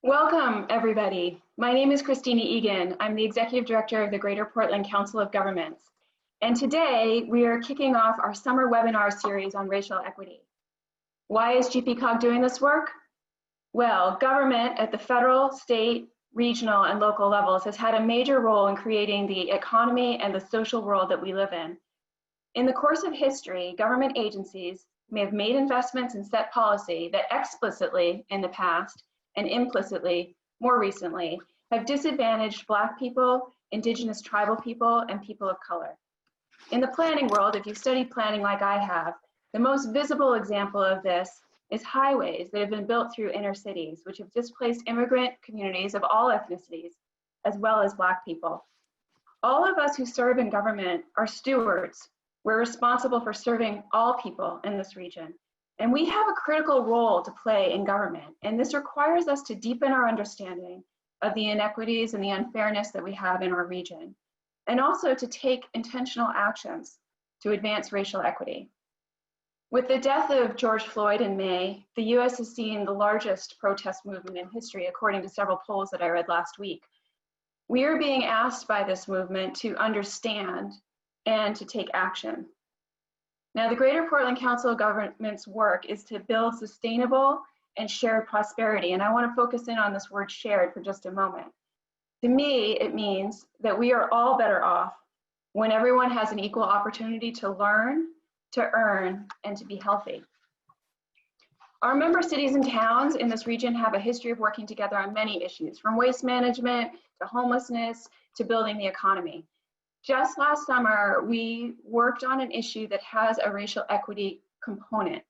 Welcome, everybody. My name is Christina Egan. I'm the Executive Director of the Greater Portland Council of Governments. And today we are kicking off our summer webinar series on racial equity. Why is GPCOG doing this work? Well, government at the federal, state, regional, and local levels has had a major role in creating the economy and the social world that we live in. In the course of history, government agencies may have made investments and set policy that explicitly in the past and implicitly, more recently, have disadvantaged Black people, Indigenous tribal people, and people of color. In the planning world, if you've studied planning like I have, the most visible example of this is highways that have been built through inner cities, which have displaced immigrant communities of all ethnicities, as well as Black people. All of us who serve in government are stewards. We're responsible for serving all people in this region. And we have a critical role to play in government, and this requires us to deepen our understanding of the inequities and the unfairness that we have in our region, and also to take intentional actions to advance racial equity. With the death of George Floyd in May, the US has seen the largest protest movement in history, according to several polls that I read last week. We are being asked by this movement to understand and to take action. Now, the Greater Portland Council of Governments' work is to build sustainable and shared prosperity, and I want to focus in on this word shared for just a moment. To me, it means that we are all better off when everyone has an equal opportunity to learn, to earn, and to be healthy. Our member cities and towns in this region have a history of working together on many issues, from waste management to homelessness to building the economy. Just last summer, we worked on an issue that has a racial equity component,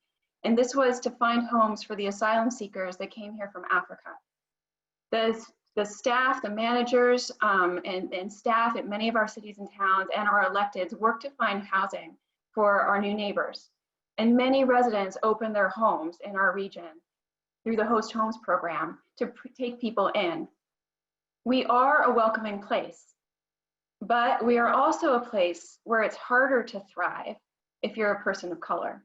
and this was to find homes for the asylum seekers that came here from Africa. The staff, the managers, and staff at many of our cities and towns and our electeds worked to find housing for our new neighbors. And many residents opened their homes in our region through the Host Homes program to take people in. We are a welcoming place. But we are also a place where it's harder to thrive if you're a person of color.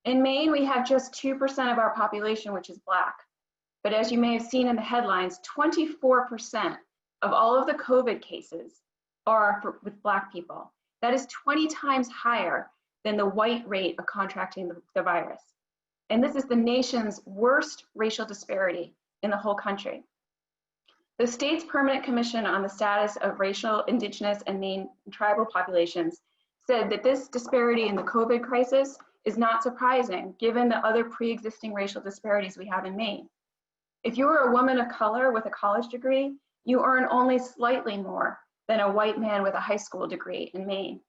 In Maine, we have just 2% of our population, which is Black. But as you may have seen in the headlines, 24% of all of the COVID cases are with Black people. That is 20 times higher than the white rate of contracting the virus. And this is the nation's worst racial disparity in the whole country. The state's Permanent Commission on the Status of Racial, Indigenous, and Maine tribal populations said that this disparity in the COVID crisis is not surprising given the other pre-existing racial disparities we have in Maine. If you are a woman of color with a college degree, you earn only slightly more than a white man with a high school degree in Maine.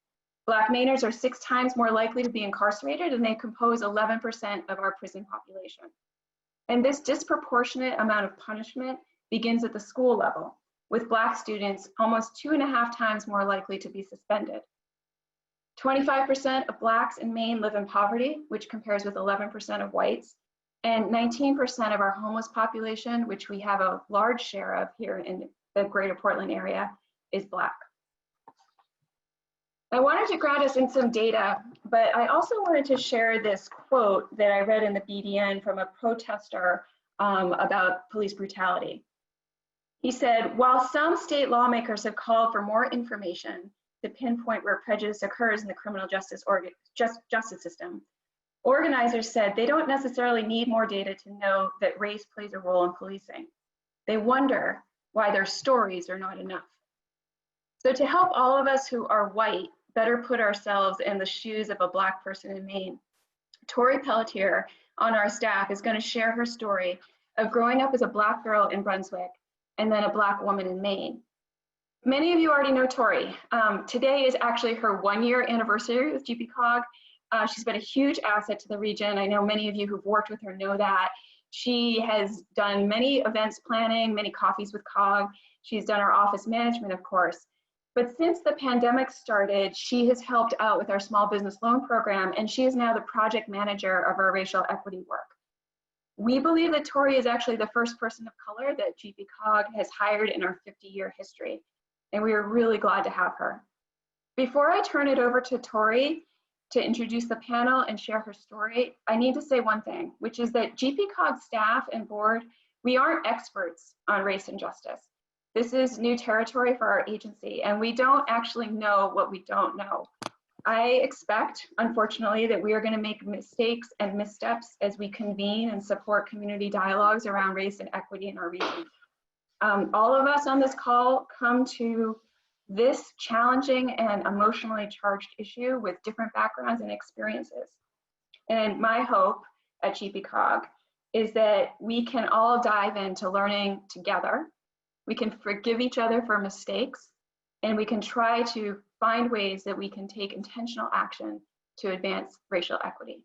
Black Mainers are 6 times more likely to be incarcerated, and they compose 11% of our prison population. And this disproportionate amount of punishment begins at the school level, with Black students almost 2.5 times more likely to be suspended. 25% of Blacks in Maine live in poverty, which compares with 11% of whites, and 19% of our homeless population, which we have a large share of here in the Greater Portland area, is Black. I wanted to ground us in some data, but I also wanted to share this quote that I read in the BDN from a protester about police brutality. He said, while some state lawmakers have called for more information to pinpoint where prejudice occurs in the criminal justice system, organizers said they don't necessarily need more data to know that race plays a role in policing. They wonder why their stories are not enough. So to help all of us who are white better put ourselves in the shoes of a Black person in Maine, Tori Pelletier on our staff is going to share her story of growing up as a Black girl in Brunswick and then a Black woman in Maine. Many of you already know Tori. Today is actually her 1-year anniversary with GPCOG. She's been a huge asset to the region. I know many of you who've worked with her know that. She has done many events planning, many coffees with COG. She's done our office management, of course. But since the pandemic started, she has helped out with our small business loan program, and she is now the project manager of our racial equity work. We believe that Tori is actually the first person of color that GPCOG has hired in our 50-year history, and we are really glad to have her. Before I turn it over to Tori, to introduce the panel and share her story, I need to say one thing, which is that GPCOG staff and board, we aren't experts on race and justice. This is new territory for our agency, and we don't actually know what we don't know. I expect, unfortunately, that we are going to make mistakes and missteps as we convene and support community dialogues around race and equity in our region. All of us on this call come to this challenging and emotionally charged issue with different backgrounds and experiences. And my hope at GPCOG is that we can all dive into learning together. We can forgive each other for mistakes, and we can try to find ways that we can take intentional action to advance racial equity.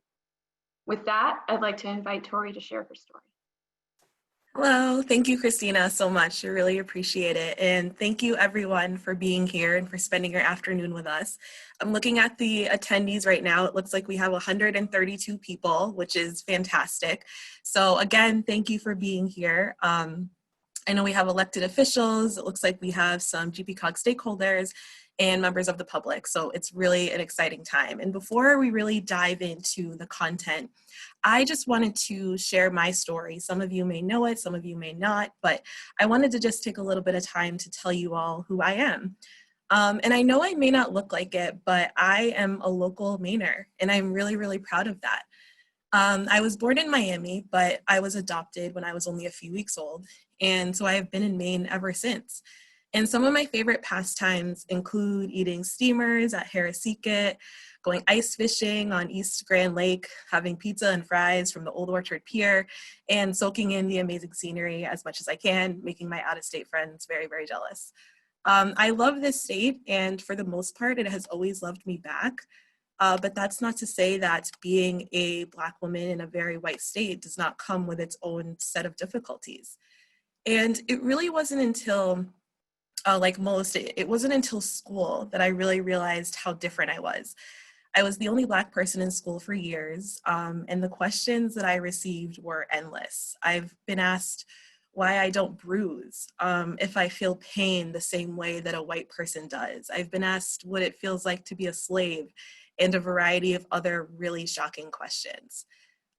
With that, I'd like to invite Tori to share her story. Hello, thank you, Christina, so much. I really appreciate it. And thank you everyone for being here and for spending your afternoon with us. I'm looking at the attendees right now. It looks like we have 132 people, which is fantastic. So again, thank you for being here. I know we have elected officials. It looks like we have some GPCOG stakeholders and members of the public. So it's really an exciting time. And before we really dive into the content, I just wanted to share my story. Some of you may know it, some of you may not, but I wanted to just take a little bit of time to tell you all who I am. And I know I may not look like it, but I am a local Mainer, and I'm really, really proud of that. I was born in Miami, but I was adopted when I was only a few weeks old. And so I have been in Maine ever since. And some of my favorite pastimes include eating steamers at Harriseket, going ice fishing on East Grand Lake, having pizza and fries from the Old Orchard Pier, and soaking in the amazing scenery as much as I can, making my out-of-state friends very, very jealous. I love this state, and for the most part, it has always loved me back. But that's not to say that being a Black woman in a very white state does not come with its own set of difficulties. And it really wasn't until, it wasn't until school that I really realized how different I was. I was the only Black person in school for years, and the questions that I received were endless. I've been asked why I don't bruise, if I feel pain the same way that a white person does. I've been asked what it feels like to be a slave, and a variety of other really shocking questions.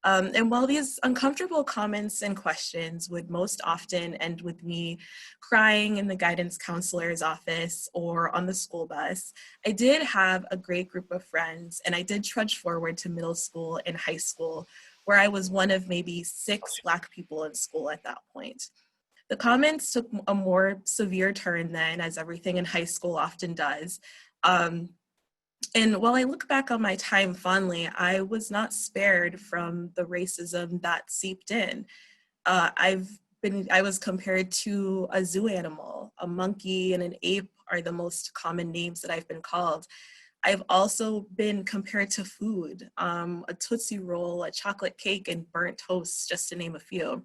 And while these uncomfortable comments and questions would most often end with me crying in the guidance counselor's office or on the school bus, I did have a great group of friends, and I did trudge forward to middle school and high school, where I was one of maybe 6 Black people in school at that point. The comments took a more severe turn then, as everything in high school often does. And while I look back on my time fondly, I was not spared from the racism that seeped in. I was compared to a zoo animal. A monkey and an ape are the most common names that I've been called. I've also been compared to food, a Tootsie Roll, a chocolate cake, and burnt toast, just to name a few.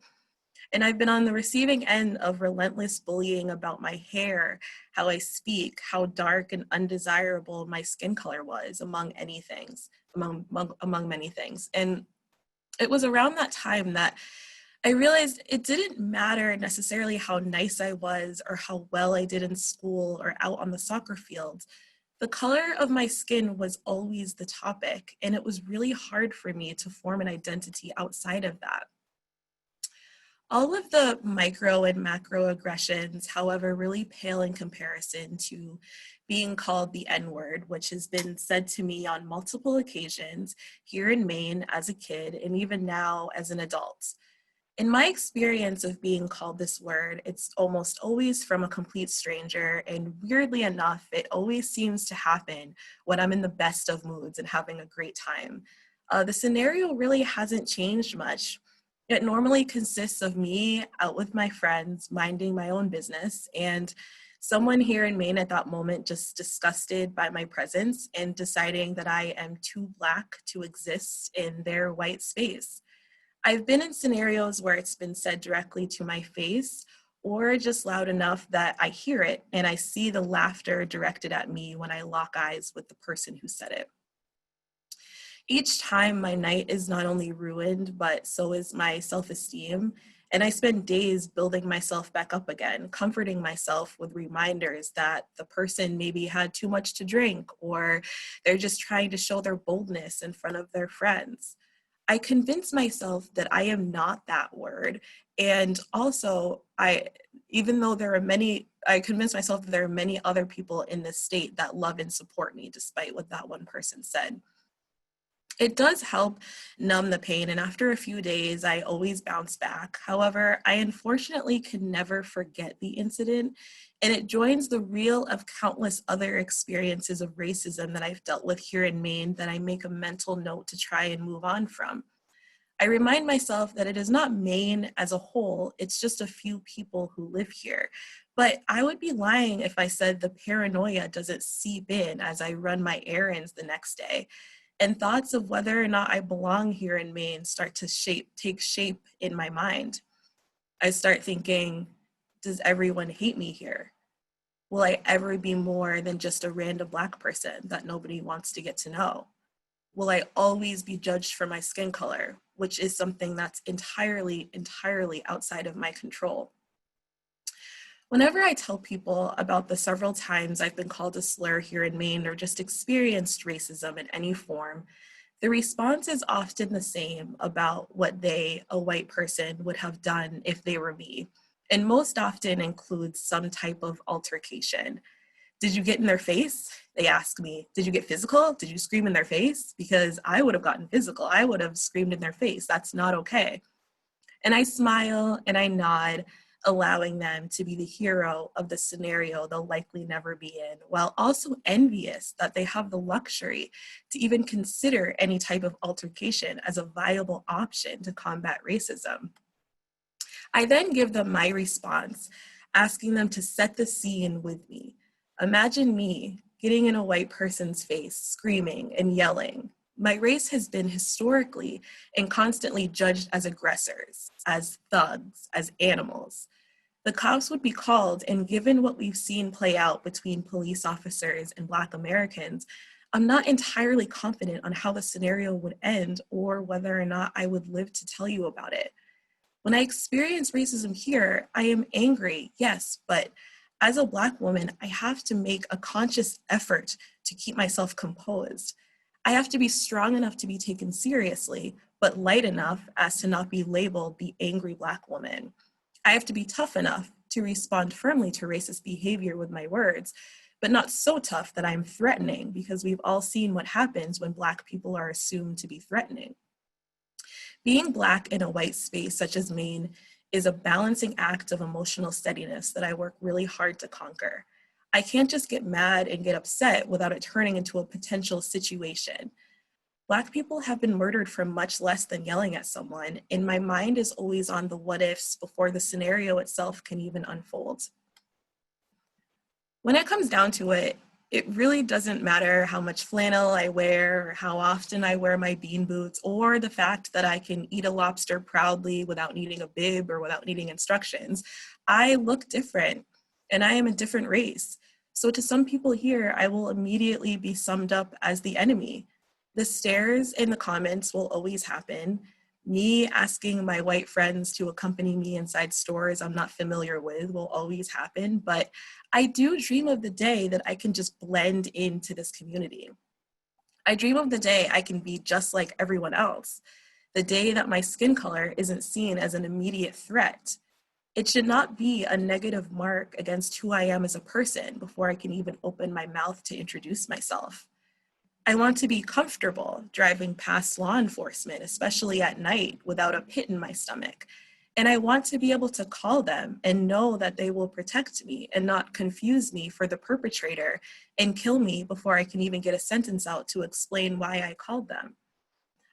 And I've been on the receiving end of relentless bullying about my hair, how I speak, how dark and undesirable my skin color was, among many things. And it was around that time that I realized it didn't matter necessarily how nice I was or how well I did in school or out on the soccer field. The color of my skin was always the topic, and it was really hard for me to form an identity outside of that. All of the micro and macro aggressions, however, really pale in comparison to being called the N-word, which has been said to me on multiple occasions here in Maine as a kid and even now as an adult. In my experience of being called this word, it's almost always from a complete stranger, and weirdly enough, it always seems to happen when I'm in the best of moods and having a great time. The scenario really hasn't changed much. It normally consists of me out with my friends, minding my own business, and someone here in Maine at that moment just disgusted by my presence and deciding that I am too Black to exist in their white space. I've been in scenarios where it's been said directly to my face or just loud enough that I hear it and I see the laughter directed at me when I lock eyes with the person who said it. Each time my night is not only ruined, but so is my self-esteem, And I spend days building myself back up again, comforting myself with reminders that the person maybe had too much to drink, or they're just trying to show their boldness in front of their friends. I convince myself that I am not that word. And also, even though I convince myself that there are many other people in this state that love and support me, despite what that one person said. It does help numb the pain, and after a few days, I always bounce back. However, I unfortunately can never forget the incident, and it joins the reel of countless other experiences of racism that I've dealt with here in Maine that I make a mental note to try and move on from. I remind myself that it is not Maine as a whole, it's just a few people who live here. But I would be lying if I said the paranoia doesn't seep in as I run my errands the next day. And thoughts of whether or not I belong here in Maine start to take shape in my mind. I start thinking, does everyone hate me here? Will I ever be more than just a random Black person that nobody wants to get to know? Will I always be judged for my skin color, which is something that's entirely outside of my control? Whenever I tell people about the several times I've been called a slur here in Maine or just experienced racism in any form, the response is often the same about what they, a white person, would have done if they were me, and most often includes some type of altercation. Did you get in their face? They ask me. Did you get physical? Did you scream in their face? Because I would have gotten physical. I would have screamed in their face. That's not okay. And I smile and I nod, allowing them to be the hero of the scenario they'll likely never be in, while also envious that they have the luxury to even consider any type of altercation as a viable option to combat racism. I then give them my response, asking them to set the scene with me. Imagine me getting in a white person's face, screaming and yelling. My race has been historically and constantly judged as aggressors, as thugs, as animals. The cops would be called, and given what we've seen play out between police officers and Black Americans, I'm not entirely confident on how the scenario would end or whether or not I would live to tell you about it. When I experience racism here, I am angry, yes, but as a Black woman, I have to make a conscious effort to keep myself composed. I have to be strong enough to be taken seriously, but light enough as to not be labeled the angry Black woman. I have to be tough enough to respond firmly to racist behavior with my words, but not so tough that I'm threatening, because we've all seen what happens when Black people are assumed to be threatening. Being Black in a white space such as Maine is a balancing act of emotional steadiness that I work really hard to conquer. I can't just get mad and get upset without it turning into a potential situation. Black people have been murdered for much less than yelling at someone, and my mind is always on the what ifs before the scenario itself can even unfold. When it comes down to it, it really doesn't matter how much flannel I wear, or how often I wear my bean boots, or the fact that I can eat a lobster proudly without needing a bib or without needing instructions. I look different, and I am a different race. So to some people here, I will immediately be summed up as the enemy. The stares in the comments will always happen. Me asking my white friends to accompany me inside stores I'm not familiar with will always happen, but I do dream of the day that I can just blend into this community. I dream of the day I can be just like everyone else, the day that my skin color isn't seen as an immediate threat. It should not be a negative mark against who I am as a person before I can even open my mouth to introduce myself. I want to be comfortable driving past law enforcement, especially at night, without a pit in my stomach. And I want to be able to call them and know that they will protect me and not confuse me for the perpetrator and kill me before I can even get a sentence out to explain why I called them.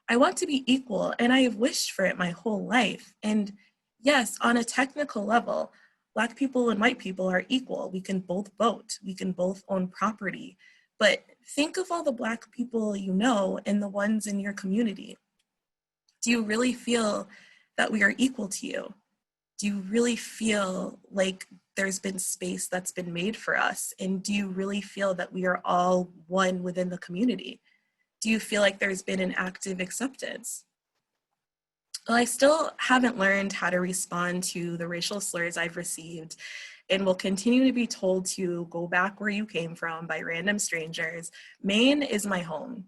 I want to be equal, and I have wished for it my whole life. And yes, on a technical level, Black people and white people are equal. We can both vote, we can both own property. But think of all the Black people you know and the ones in your community. Do you really feel that we are equal to you? Do you really feel like there's been space that's been made for us? And do you really feel that we are all one within the community? Do you feel like there's been an active acceptance? Well, I still haven't learned how to respond to the racial slurs I've received and will continue to be told to go back where you came from by random strangers. Maine is my home.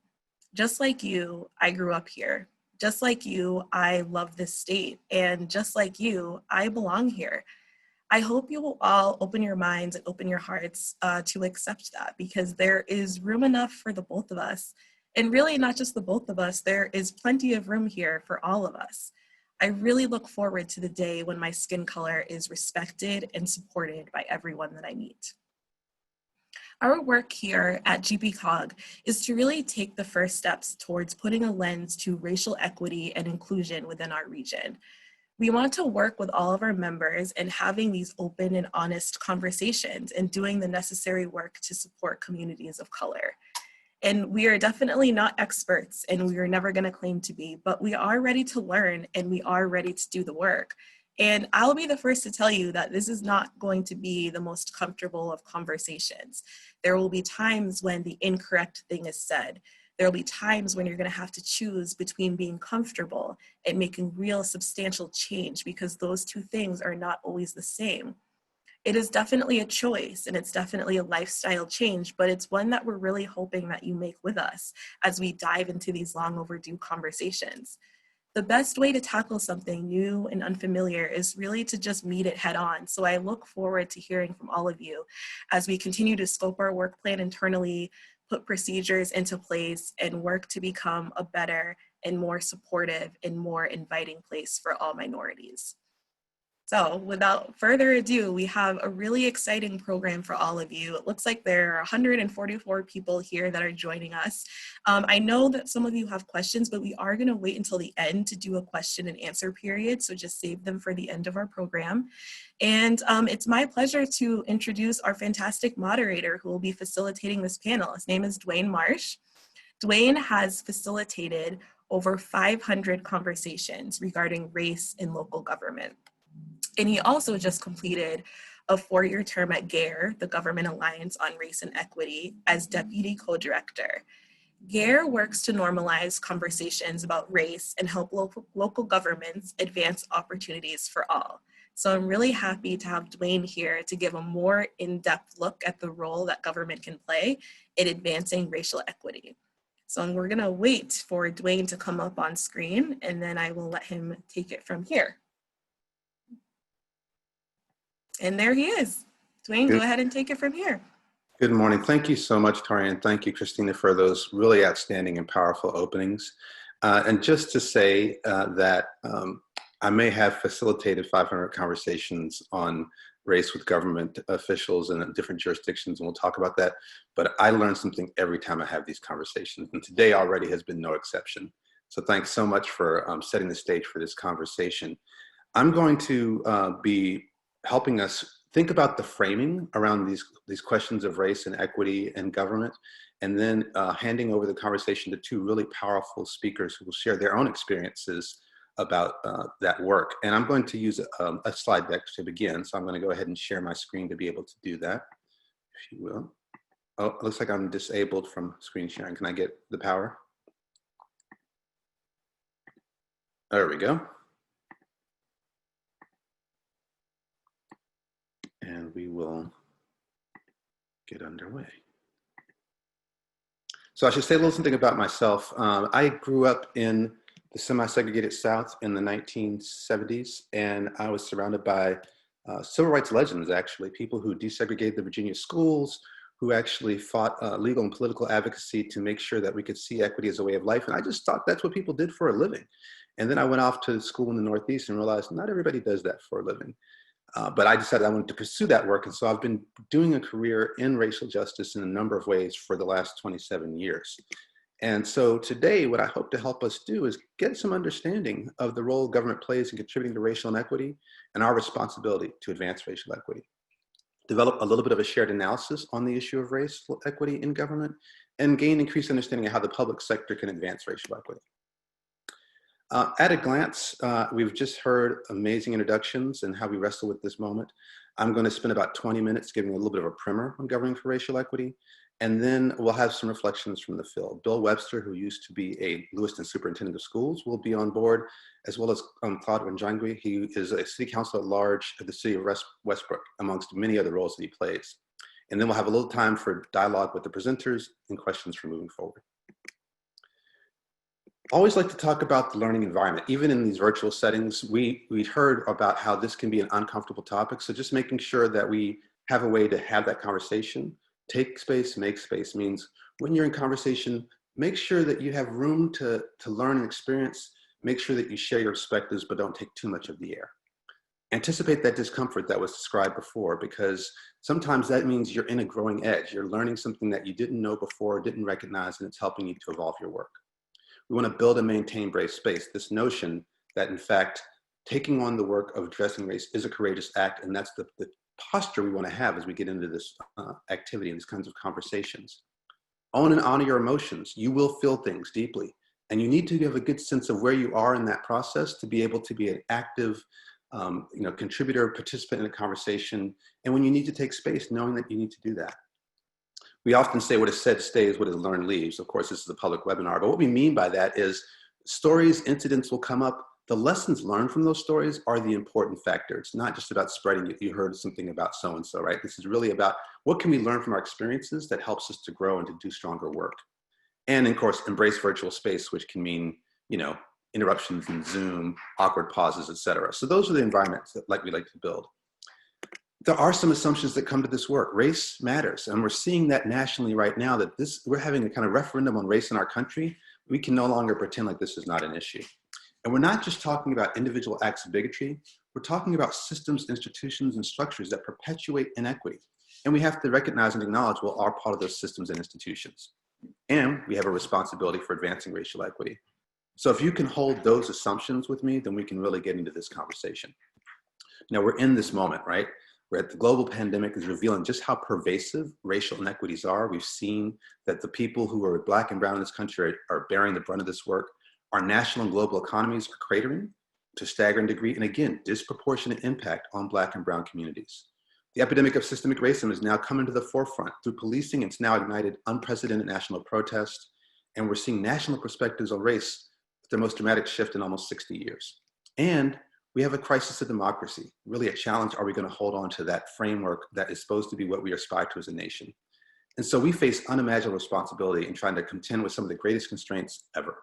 Just like you, I grew up here. Just like you, I love this state. And just like you, I belong here. I hope you will all open your minds and open your hearts to accept that, because there is room enough for the both of us. And really, not just the both of us, there is plenty of room here for all of us. I really look forward to the day when my skin color is respected and supported by everyone that I meet. Our work here at GPCOG is to really take the first steps towards putting a lens to racial equity and inclusion within our region. We want to work with all of our members in having these open and honest conversations and doing the necessary work to support communities of color. And we are definitely not experts, and we are never going to claim to be, but we are ready to learn and we are ready to do the work. And I'll be the first to tell you that this is not going to be the most comfortable of conversations. There will be times when the incorrect thing is said. There will be times when you're going to have to choose between being comfortable and making real substantial change, because those two things are not always the same. It is definitely a choice and it's definitely a lifestyle change, but it's one that we're really hoping that you make with us as we dive into these long overdue conversations. The best way to tackle something new and unfamiliar is really to just meet it head on. So I look forward to hearing from all of you as we continue to scope our work plan internally, put procedures into place, and work to become a better and more supportive and more inviting place for all minorities. So without further ado, we have a really exciting program for all of you. It looks like there are 144 people here that are joining us. I know that some of you have questions, but we are going to wait until the end to do a question and answer period. So just save them for the end of our program. And it's my pleasure to introduce our fantastic moderator who will be facilitating this panel. His name is DWAYNE Marsh. DWAYNE has facilitated over 500 conversations regarding race in local government. And he also just completed a 4-year term at GARE, the Government Alliance on Race and Equity, as Deputy Co-Director. GARE works to normalize conversations about race and help local governments advance opportunities for all. So I'm really happy to have DWAYNE here to give a more in-depth look at the role that government can play in advancing racial equity. So we're gonna wait for DWAYNE to come up on screen, and then I will let him take it from here. And there he is. DWAYNE, go ahead and take it from here. Good morning. Thank you so much, Tari, and thank you, Christina, for those really outstanding and powerful openings. And just to say that I may have facilitated 500 conversations on race with government officials in different jurisdictions, and we'll talk about that. But I learn something every time I have these conversations, and today already has been no exception. So thanks so much for setting the stage for this conversation. I'm going to be helping us think about the framing around these questions of race and equity and government, and then handing over the conversation to two really powerful speakers who will share their own experiences about that work. And I'm going to use a slide deck to begin, so I'm going to go ahead and share my screen to be able to do that, if you will. Oh, it looks like I'm disabled from screen sharing. Can I get the power? There we go. And we will get underway. So I should say a little something about myself. I grew up in the semi-segregated South in the 1970s, and I was surrounded by civil rights legends, actually, people who desegregated the Virginia schools, who actually fought legal and political advocacy to make sure that we could see equity as a way of life. And I just thought that's what people did for a living. And then I went off to school in the Northeast and realized not everybody does that for a living. But I decided I wanted to pursue that work. And so I've been doing a career in racial justice in a number of ways for the last 27 years. And so today, what I hope to help us do is get some understanding of the role government plays in contributing to racial inequity and our responsibility to advance racial equity. Develop a little bit of a shared analysis on the issue of racial equity in government, and gain increased understanding of how the public sector can advance racial equity. At a glance, we've just heard amazing introductions and how we wrestle with this moment. I'm going to spend about 20 minutes giving a little bit of a primer on governing for racial equity, and then we'll have some reflections from the field. Bill Webster, who used to be a Lewiston Superintendent of Schools, will be on board, as well as Claude Rwaganje. He is a city councilor at large of the city of Westbrook, amongst many other roles that he plays. And then we'll have a little time for dialogue with the presenters and questions for moving forward. Always like to talk about the learning environment. Even in these virtual settings, we heard about how this can be an uncomfortable topic. So just making sure that we have a way to have that conversation. Take space, make space means when you're in conversation, make sure that you have room to learn and experience. Make sure that you share your perspectives, but don't take too much of the air. Anticipate that discomfort that was described before, because sometimes that means you're in a growing edge. You're learning something that you didn't know before, didn't recognize, and it's helping you to evolve your work. We want to build and maintain brave space. This notion that, in fact, taking on the work of addressing race is a courageous act, and that's the posture we want to have as we get into this activity and these kinds of conversations. Own and honor your emotions. You will feel things deeply, and you need to have a good sense of where you are in that process to be able to be an active contributor, participant in a conversation, and when you need to take space, knowing that you need to do that. We often say what is said stays, what is learned leaves. Of course, this is a public webinar, but what we mean by that is stories, incidents will come up. The lessons learned from those stories are the important factor. It's not just about spreading it. You heard something about so-and-so, right? This is really about what can we learn from our experiences that helps us to grow and to do stronger work. And of course, embrace virtual space, which can mean, interruptions in Zoom, awkward pauses, etc. So those are the environments that we like to build. There are some assumptions that come to this work. Race matters, and we're seeing that nationally right now, that we're having a kind of referendum on race in our country. We can no longer pretend like this is not an issue. And we're not just talking about individual acts of bigotry, we're talking about systems, institutions, and structures that perpetuate inequity. And we have to recognize and acknowledge what are part of those systems and institutions. And we have a responsibility for advancing racial equity. So if you can hold those assumptions with me, then we can really get into this conversation. Now we're in this moment, right? Where the global pandemic is revealing just how pervasive racial inequities are. We've seen that the people who are Black and brown in this country are bearing the brunt of this work. Our national and global economies are cratering to a staggering degree, and again, disproportionate impact on Black and brown communities. The epidemic of systemic racism is now coming to the forefront. Through policing, it's now ignited unprecedented national protest, and we're seeing national perspectives on race with the most dramatic shift in almost 60 years. And we have a crisis of democracy, really a challenge. Are we going to hold on to that framework that is supposed to be what we aspire to as a nation? And so we face unimaginable responsibility in trying to contend with some of the greatest constraints ever.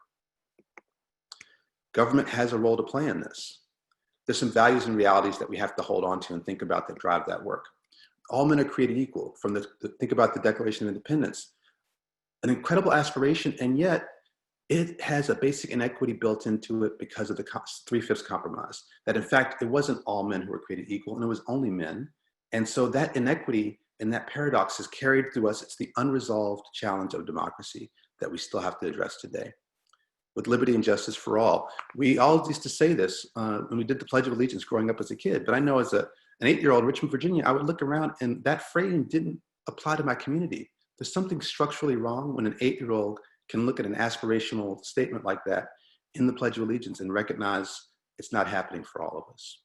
Government has a role to play in this. There's some values and realities that we have to hold on to and think about that drive that work. All men are created equal. Think about the Declaration of Independence, an incredible aspiration, and yet it has a basic inequity built into it because of the 3/5 compromise, that in fact, it wasn't all men who were created equal, and it was only men. And so that inequity and that paradox is carried through us. It's the unresolved challenge of democracy that we still have to address today. With liberty and justice for all. We all used to say this when we did the Pledge of Allegiance growing up as a kid, but I know as an 8-year-old in Richmond, Virginia, I would look around and that phrase didn't apply to my community. There's something structurally wrong when an 8-year-old can look at an aspirational statement like that in the Pledge of Allegiance and recognize it's not happening for all of us.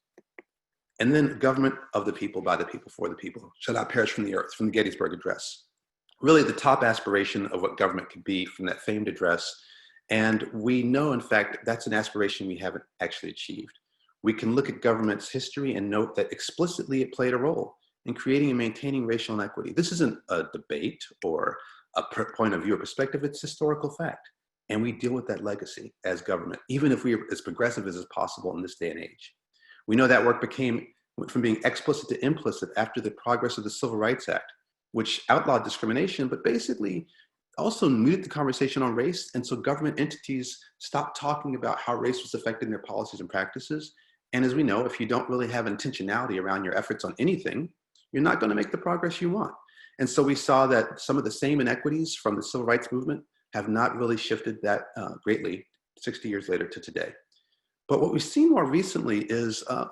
And then government of the people, by the people, for the people, shall not perish from the earth, from the Gettysburg Address. Really the top aspiration of what government could be from that famed address. And we know, in fact, that's an aspiration we haven't actually achieved. We can look at government's history and note that explicitly it played a role in creating and maintaining racial inequity. This isn't a debate or a point of view or perspective, it's historical fact. And we deal with that legacy as government, even if we're as progressive as is possible in this day and age. We know that work went from being explicit to implicit after the progress of the Civil Rights Act, which outlawed discrimination, but basically also muted the conversation on race. And so government entities stopped talking about how race was affecting their policies and practices. And as we know, if you don't really have intentionality around your efforts on anything, you're not going to make the progress you want. And so we saw that some of the same inequities from the civil rights movement have not really shifted that greatly 60 years later to today. But what we've seen more recently is a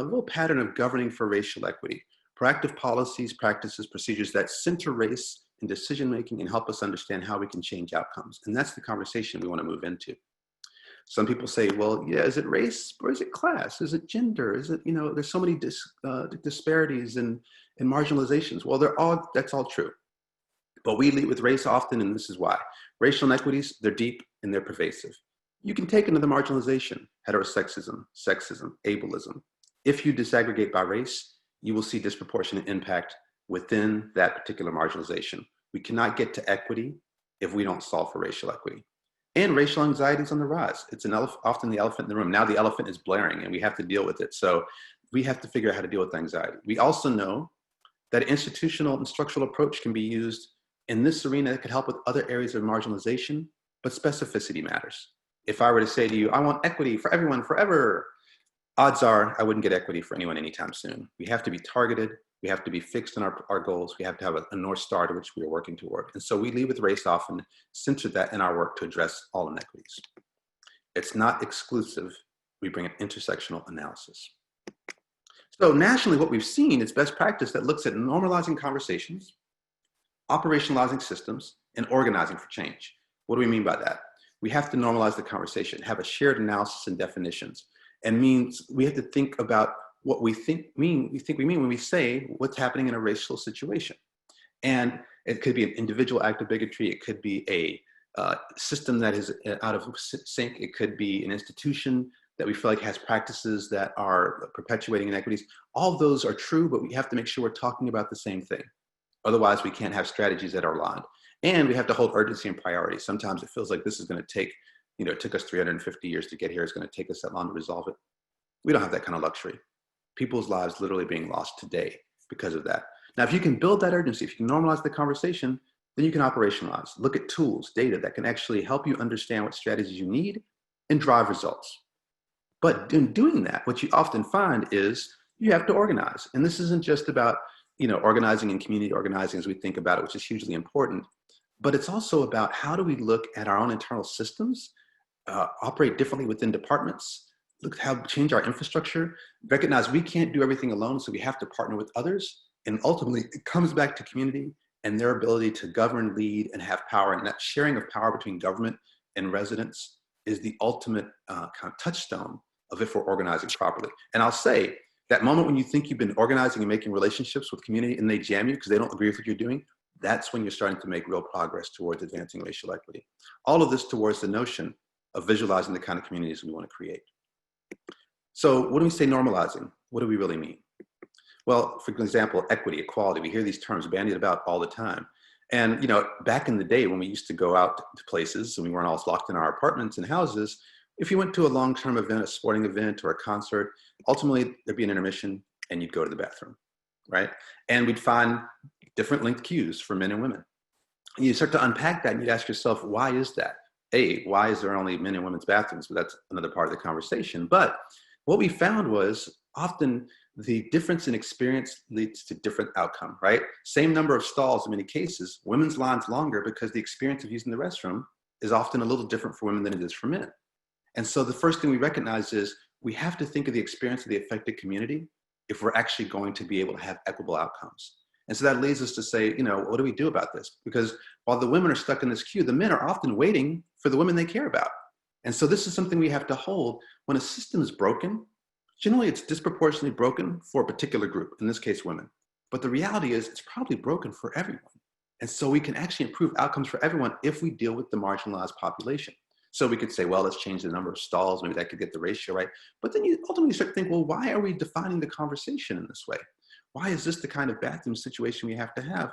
real pattern of governing for racial equity, proactive policies, practices, procedures that center race in decision-making and help us understand how we can change outcomes. And that's the conversation we want to move into. Some people say, well, yeah, is it race or is it class? Is it gender? Is it, there's so many disparities and marginalizations. Well, that's all true. But we lead with race often, and this is why. Racial inequities, they're deep and they're pervasive. You can take another marginalization, heterosexism, sexism, ableism. If you disaggregate by race, you will see disproportionate impact within that particular marginalization. We cannot get to equity if we don't solve for racial equity. And racial anxiety is on the rise. It's often the elephant in the room. Now the elephant is blaring and we have to deal with it. So we have to figure out how to deal with anxiety. We also know that an institutional and structural approach can be used in this arena that could help with other areas of marginalization, but specificity matters. If I were to say to you, I want equity for everyone forever, odds are I wouldn't get equity for anyone anytime soon. We have to be targeted. We have to be fixed in our goals. We have to have a North Star to which we are working toward. And so we lead with race often, center that in our work to address all inequities. It's not exclusive. We bring an intersectional analysis. So nationally, what we've seen is best practice that looks at normalizing conversations, operationalizing systems, and organizing for change. What do we mean by that? We have to normalize the conversation, have a shared analysis and definitions, and means we have to think about what we think we mean when we say what's happening in a racial situation. And it could be an individual act of bigotry. It could be a system that is out of sync. It could be an institution that we feel like has practices that are perpetuating inequities. All of those are true, but we have to make sure we're talking about the same thing. Otherwise, we can't have strategies that are aligned. And we have to hold urgency and priority. Sometimes it feels like this is going to take, it took us 350 years to get here. It's going to take us that long to resolve it. We don't have that kind of luxury. People's lives literally being lost today because of that. Now, if you can build that urgency, if you can normalize the conversation, then you can operationalize. Look at tools, data that can actually help you understand what strategies you need and drive results. But in doing that, what you often find is you have to organize. And this isn't just about organizing and community organizing as we think about it, which is hugely important. But it's also about how do we look at our own internal systems, operate differently within departments, look how change our infrastructure, recognize we can't do everything alone, so we have to partner with others. And ultimately, it comes back to community and their ability to govern, lead, and have power. And that sharing of power between government and residents is the ultimate kind of touchstone of if we're organizing properly. And I'll say, that moment when you think you've been organizing and making relationships with community and they jam you because they don't agree with what you're doing, that's when you're starting to make real progress towards advancing racial equity. All of this towards the notion of visualizing the kind of communities we want to create. So when we say normalizing, what do we really mean? Well, for example, equity, equality, we hear these terms bandied about all the time. And back in the day when we used to go out to places and we weren't all locked in our apartments and houses, if you went to a long-term event, a sporting event or a concert, ultimately there'd be an intermission and you'd go to the bathroom, right? And we'd find different length queues for men and women. And you start to unpack that and you'd ask yourself, why is that? Why is there only men and women's bathrooms? But that's another part of the conversation. But what we found was often the difference in experience leads to different outcome, right? Same number of stalls in many cases, women's lines longer because the experience of using the restroom is often a little different for women than it is for men. And so the first thing we recognize is we have to think of the experience of the affected community if we're actually going to be able to have equitable outcomes. And so that leads us to say, what do we do about this? Because while the women are stuck in this queue, the men are often waiting for the women they care about. And so this is something we have to hold. When a system is broken, generally it's disproportionately broken for a particular group, in this case, women. But the reality is it's probably broken for everyone. And so we can actually improve outcomes for everyone if we deal with the marginalized population. So we could say, well, let's change the number of stalls. Maybe that could get the ratio right. But then you ultimately start to think, well, why are we defining the conversation in this way? Why is this the kind of bathroom situation we have to have?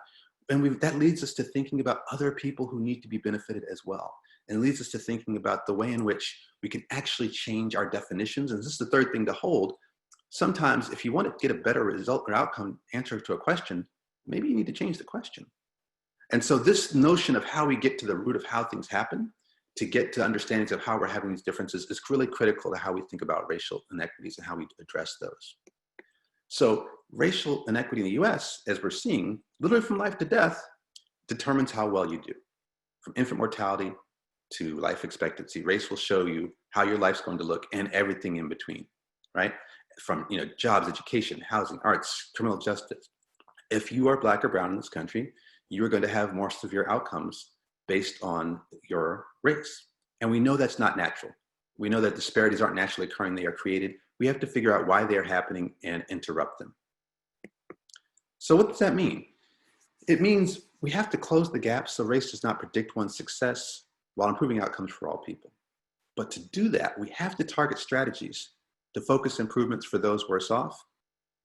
And that leads us to thinking about other people who need to be benefited as well. And it leads us to thinking about the way in which we can actually change our definitions. And this is the third thing to hold. Sometimes if you want to get a better result or outcome answer to a question, maybe you need to change the question. And so this notion of how we get to the root of how things happen, to get to understandings of how we're having these differences is really critical to how we think about racial inequities and how we address those. So racial inequity in the US, as we're seeing, literally from life to death, determines how well you do. From infant mortality to life expectancy, race will show you how your life's going to look and everything in between, right? From jobs, education, housing, arts, criminal justice. If you are Black or brown in this country, you are going to have more severe outcomes based on your race. And we know that's not natural. We know that disparities aren't naturally occurring, they are created. We have to figure out why they are happening and interrupt them. So what does that mean? It means we have to close the gap so race does not predict one's success while improving outcomes for all people. But to do that, we have to target strategies to focus improvements for those worse off.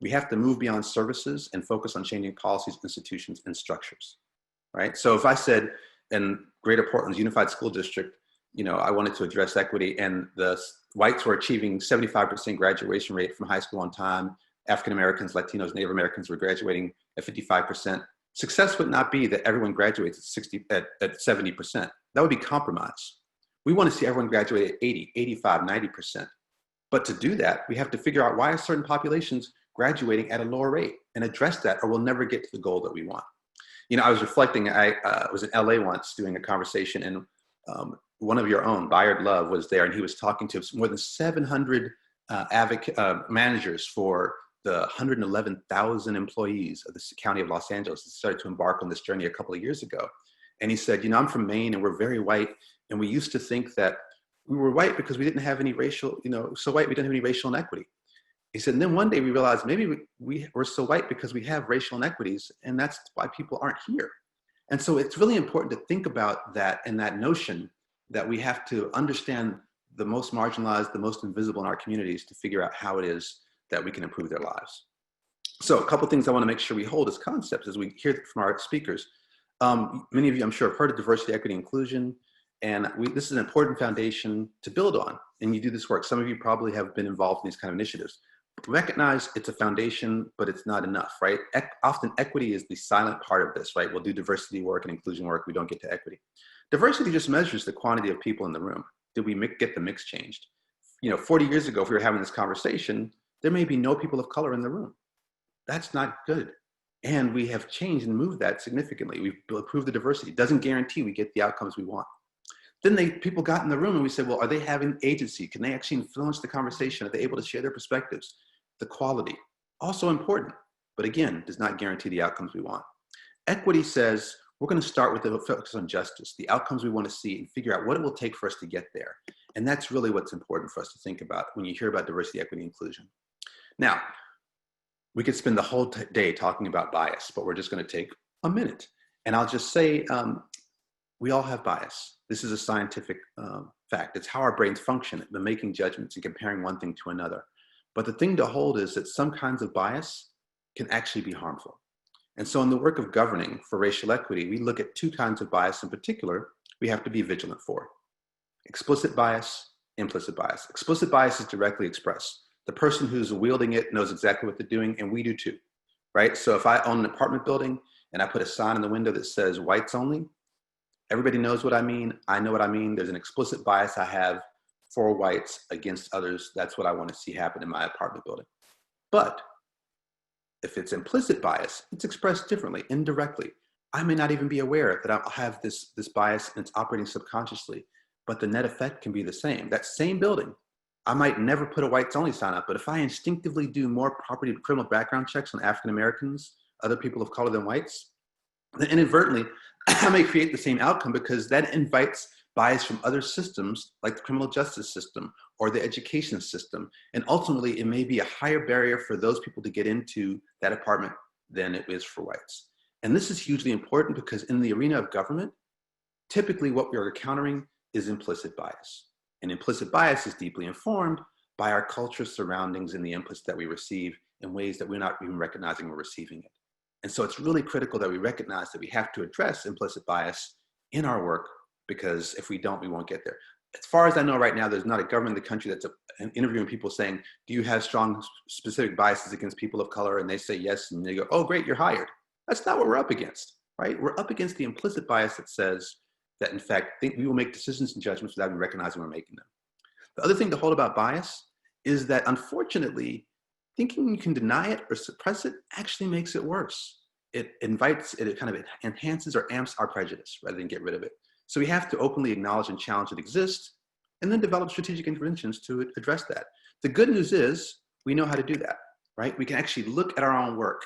We have to move beyond services and focus on changing policies, institutions, and structures, right? So if I said in Greater Portland's Unified School District, I wanted to address equity, and the whites were achieving 75% graduation rate from high school on time, African Americans, Latinos, Native Americans were graduating at 55%. Success would not be that everyone graduates at 70%. That would be compromise. We want to see everyone graduate at 80, 85, 90%. But to do that, we have to figure out why are certain populations graduating at a lower rate and address that, or we'll never get to the goal that we want. I was reflecting, I was in LA once doing a conversation, and one of your own, Bayard Love, was there, and he was talking to more than 700 managers for the 111,000 employees of the county of Los Angeles that started to embark on this journey a couple of years ago. And he said, I'm from Maine and we're very white. And we used to think that we were white because we didn't have any racial, so white, we didn't have any racial inequity. He said, and then one day we realized maybe we're so white because we have racial inequities, and that's why people aren't here. And so it's really important to think about that and that notion that we have to understand the most marginalized, the most invisible in our communities to figure out how it is that we can improve their lives. So a couple things I want to make sure we hold as concepts as we hear from our speakers. Many of you, I'm sure, have heard of diversity, equity, inclusion, and this is an important foundation to build on, and you do this work. Some of you probably have been involved in these kind of initiatives. Recognize it's a foundation, but it's not enough, right? Often equity is the silent part of this, right? We'll do diversity work and inclusion work, we don't get to equity. Diversity just measures the quantity of people in the room. Did we get the mix changed? 40 years ago, if we were having this conversation, there may be no people of color in the room. That's not good. And we have changed and moved that significantly. We've improved the diversity. It doesn't guarantee we get the outcomes we want. Then people got in the room and we said, well, are they having agency? Can they actually influence the conversation? Are they able to share their perspectives? The quality, also important, but again, does not guarantee the outcomes we want. Equity says, we're going to start with the focus on justice, the outcomes we want to see, and figure out what it will take for us to get there. And that's really what's important for us to think about when you hear about diversity, equity, inclusion. Now, we could spend the whole day talking about bias, but we're just going to take a minute. And I'll just say, we all have bias. This is a scientific fact. It's how our brains function, the making judgments and comparing one thing to another. But the thing to hold is that some kinds of bias can actually be harmful. And so in the work of governing for racial equity, we look at two kinds of bias in particular we have to be vigilant for. Explicit bias, implicit bias. Explicit bias is directly expressed. The person who's wielding it knows exactly what they're doing, and we do too, right? So if I own an apartment building and I put a sign in the window that says whites only, everybody knows what I mean. I know what I mean. There's an explicit bias I have for whites against others. That's what I want to see happen in my apartment building. But if it's implicit bias, it's expressed differently, indirectly. I may not even be aware that I'll have this bias and it's operating subconsciously, but the net effect can be the same. That same building, I might never put a whites only sign up, but if I instinctively do more property criminal background checks on African Americans, other people of color than whites, then inadvertently, I may create the same outcome because that invites bias from other systems like the criminal justice system or the education system. And ultimately, it may be a higher barrier for those people to get into that apartment than it is for whites. And this is hugely important because in the arena of government, typically what we are encountering is implicit bias. And implicit bias is deeply informed by our culture surroundings and the inputs that we receive in ways that we're not even recognizing we're receiving it. And so it's really critical that we recognize that we have to address implicit bias in our work, because if we don't, we won't get there. As far as I know right now, there's not a government in the country that's interviewing people saying, do you have strong specific biases against people of color? And they say yes, and they go, oh great, you're hired. That's not what we're up against, right? We're up against the implicit bias that says that in fact, we will make decisions and judgments without even recognizing we're making them. The other thing to hold about bias is that unfortunately, thinking you can deny it or suppress it actually makes it worse. It kind of enhances or amps our prejudice rather than get rid of it. So we have to openly acknowledge and challenge it exists and then develop strategic interventions to address that. The good news is we know how to do that, right? We can actually look at our own work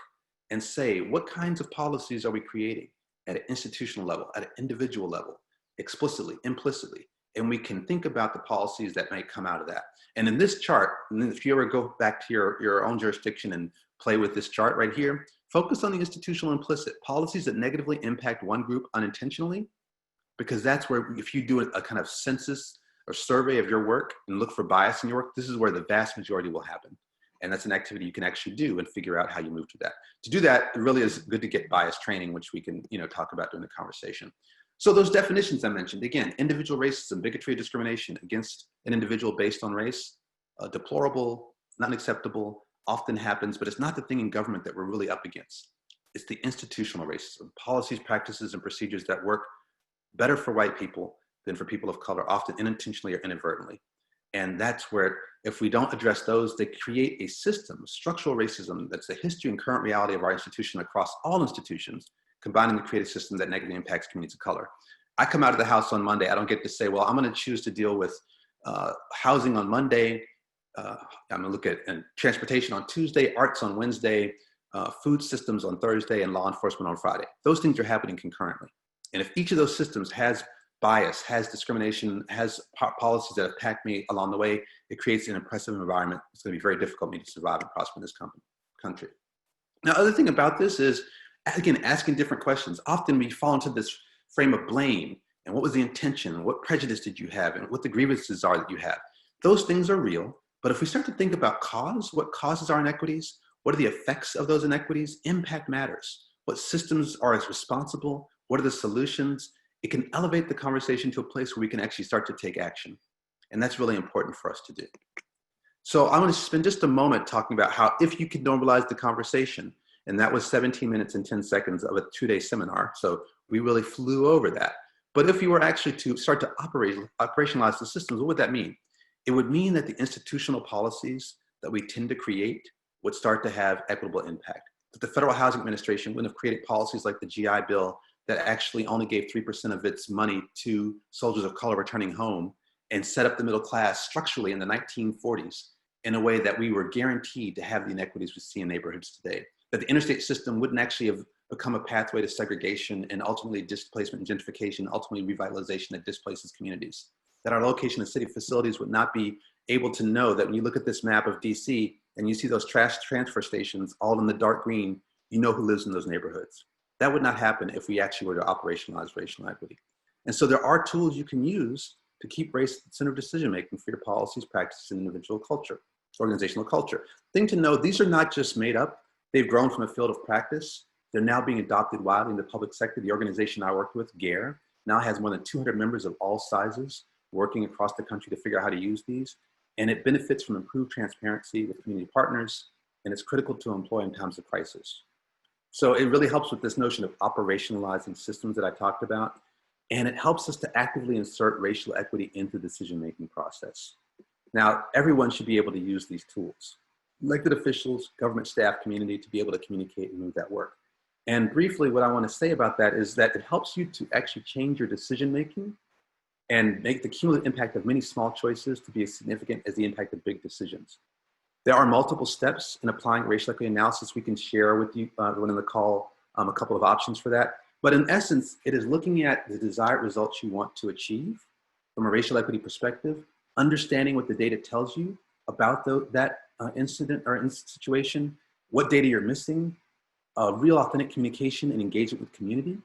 and say, what kinds of policies are we creating at an institutional level, at an individual level, explicitly, implicitly? and we can think about the policies that may come out of that. And in this chart, and if you ever go back to your own jurisdiction and play with this chart right here, focus on the institutional implicit policies that negatively impact one group unintentionally, because that's where, if you do a kind of census or survey of your work and look for bias in your work, this is where the vast majority will happen. And that's an activity you can actually do and figure out how you move to that. To do that, it really is good to get bias training, which we can talk about during the conversation. So those definitions I mentioned, again, individual racism, bigotry, discrimination against an individual based on race, deplorable, not acceptable, often happens, but it's not the thing in government that we're really up against. It's the institutional racism, policies, practices, and procedures that work better for white people than for people of color, often unintentionally or inadvertently. And that's where, if we don't address those, they create a system, structural racism, that's the history and current reality of our institution across all institutions, combining to create a system that negatively impacts communities of color. I come out of the house on Monday, I don't get to say, well, I'm gonna choose to deal with housing on Monday, I'm gonna look at transportation on Tuesday, arts on Wednesday, food systems on Thursday, and law enforcement on Friday. Those things are happening concurrently. And if each of those systems has bias, has discrimination, has policies that impact me along the way, it creates an oppressive environment. It's gonna be very difficult for me to survive and prosper in this country. Now, other thing about this is, again, asking different questions. Often we fall into this frame of blame, and what was the intention, what prejudice did you have, and what the grievances are that you have. Those things are real, but if we start to think about cause, what causes our inequities, what are the effects of those inequities, impact matters. What systems are as responsible, what are the solutions? It can elevate the conversation to a place where we can actually start to take action. And that's really important for us to do. So I want to spend just a moment talking about how, if you could normalize the conversation, and that was 17 minutes and 10 seconds of a 2-day seminar. So we really flew over that. But if you were actually to start to operationalize the systems, what would that mean? It would mean that the institutional policies that we tend to create would start to have equitable impact. That the Federal Housing Administration wouldn't have created policies like the GI Bill that actually only gave 3% of its money to soldiers of color returning home, and set up the middle class structurally in the 1940s in a way that we were guaranteed to have the inequities we see in neighborhoods today. That the interstate system wouldn't actually have become a pathway to segregation and ultimately displacement and gentrification, ultimately revitalization that displaces communities. That our location of city facilities would not be able to know that when you look at this map of DC and you see those trash transfer stations all in the dark green, you know who lives in those neighborhoods. That would not happen if we actually were to operationalize racial equity. And so there are tools you can use to keep race at the center of decision-making for your policies, practices, and individual culture, organizational culture. Thing to know, these are not just made up. They've grown from a field of practice. They're now being adopted widely in the public sector. The organization I worked with, GARE, now has more than 200 members of all sizes working across the country to figure out how to use these. And it benefits from improved transparency with community partners, and it's critical to employ in times of crisis. So it really helps with this notion of operationalizing systems that I talked about. And it helps us to actively insert racial equity into the decision-making process. Now, everyone should be able to use these tools. Elected officials, government staff, community, to be able to communicate and move that work. And briefly, what I want to say about that is that it helps you to actually change your decision-making and make the cumulative impact of many small choices to be as significant as the impact of big decisions. There are multiple steps in applying racial equity analysis. We can share with you, everyone in the call, a couple of options for that. But in essence, it is looking at the desired results you want to achieve from a racial equity perspective, understanding what the data tells you about that incident or situation, what data you're missing, real authentic communication and engagement with community.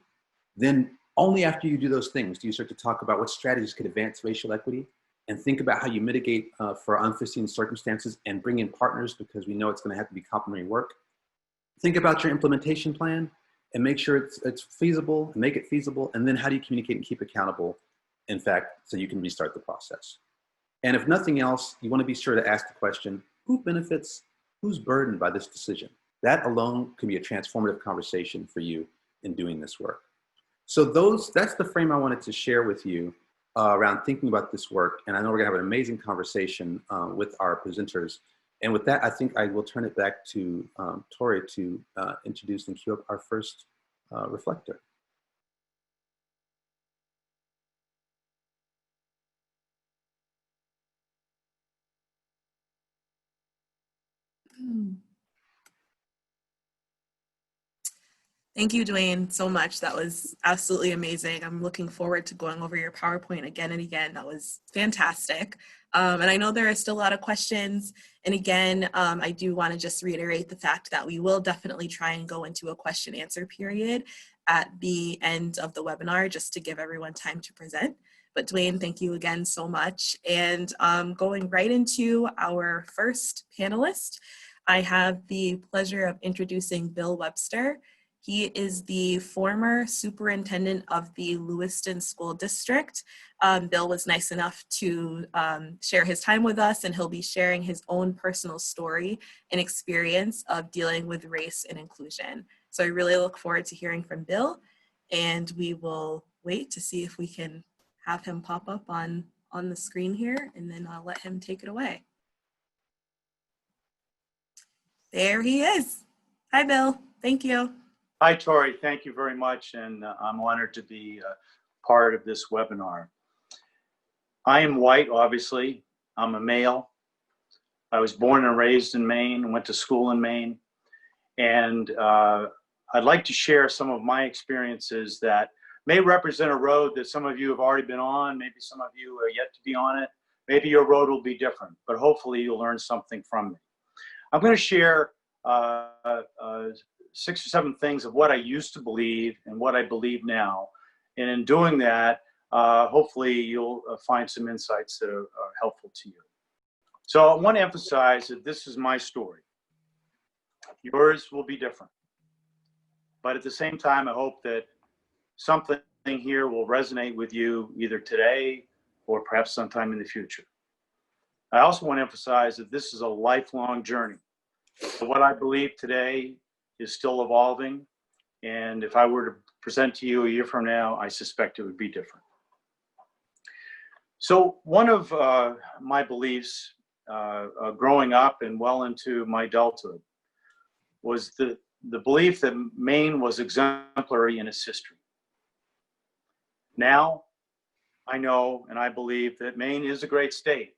Then only after you do those things do you start to talk about what strategies could advance racial equity, and think about how you mitigate for unforeseen circumstances and bring in partners, because we know it's going to have to be complementary work. Think about your implementation plan and make sure it's feasible, and make it feasible. And then how do you communicate and keep accountable, in fact, so you can restart the process. And if nothing else, you want to be sure to ask the question, who benefits, who's burdened by this decision? That alone can be a transformative conversation for you in doing this work. So that's the frame I wanted to share with you around thinking about this work. And I know we're gonna have an amazing conversation with our presenters. And with that, I think I will turn it back to Tori to introduce and cue up our first reflector. Thank you, DWAYNE, so much. That was absolutely amazing. I'm looking forward to going over your PowerPoint again and again. That was fantastic. And I know there are still a lot of questions. And again, I do want to just reiterate the fact that we will definitely try and go into a question answer period at the end of the webinar, just to give everyone time to present. But DWAYNE, thank you again so much. And going right into our first panelist, I have the pleasure of introducing Bill Webster. He is the former superintendent of the Lewiston School District. Bill was nice enough to share his time with us, and he'll be sharing his own personal story and experience of dealing with race and inclusion. So I really look forward to hearing from Bill, and we will wait to see if we can have him pop up on the screen here, and then I'll let him take it away. There he is. Hi, Bill. Thank you. Hi, Tori. Thank you very much, and I'm honored to be part of this webinar. I am white, obviously. I'm a male. I was born and raised in Maine, went to school in Maine, and I'd like to share some of my experiences that may represent a road that some of you have already been on, maybe some of you are yet to be on it. Maybe your road will be different, but hopefully you'll learn something from me. I'm going to share 6 or 7 things of what I used to believe and what I believe now. And in doing that, hopefully you'll find some insights that are helpful to you. So I want to emphasize that this is my story. Yours will be different. But at the same time, I hope that something here will resonate with you either today or perhaps sometime in the future. I also want to emphasize that this is a lifelong journey. So what I believe today is still evolving, and if I were to present to you a year from now, I suspect it would be different. So one of my beliefs growing up and well into my adulthood was the belief that Maine was exemplary in its history. Now, I know and I believe that Maine is a great state,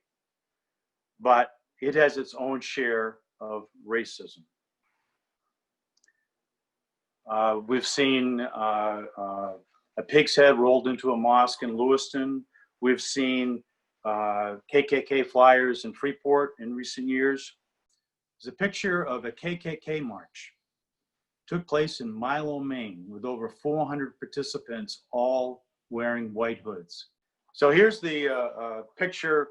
but it has its own share of racism. We've seen a pig's head rolled into a mosque in Lewiston. We've seen KKK flyers in Freeport in recent years. There's a picture of a KKK march. It took place in Milo, Maine, with over 400 participants, all wearing white hoods. So here's the picture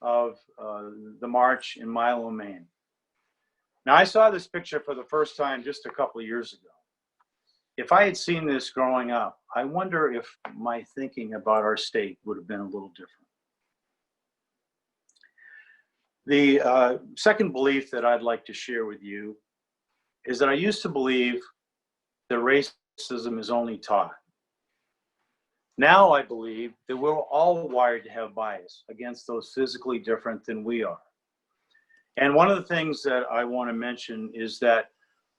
of the march in Milo, Maine. Now, I saw this picture for the first time just a couple of years ago. If I had seen this growing up, I wonder if my thinking about our state would have been a little different. The second belief that I'd like to share with you is that I used to believe that racism is only taught. Now I believe that we're all wired to have bias against those physically different than we are. And one of the things that I want to mention is that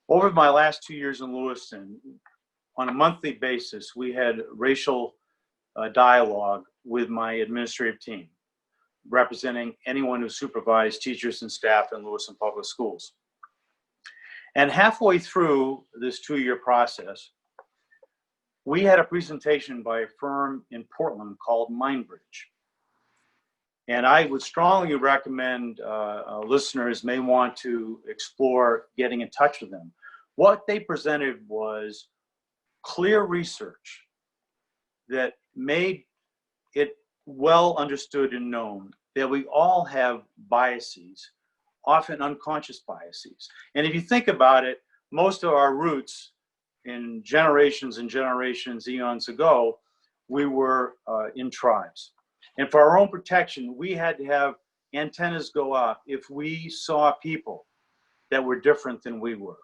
over my last 2 years in Lewiston, on a monthly basis, we had racial dialogue with my administrative team, representing anyone who supervised teachers and staff in Lewiston Public Schools. And halfway through this 2-year process, we had a presentation by a firm in Portland called Mindbridge. And I would strongly recommend listeners may want to explore getting in touch with them. What they presented was clear research that made it well understood and known that we all have biases, often unconscious biases. And if you think about it, most of our roots in generations and generations, eons ago, we were in tribes. And for our own protection, we had to have antennas go up if we saw people that were different than we were.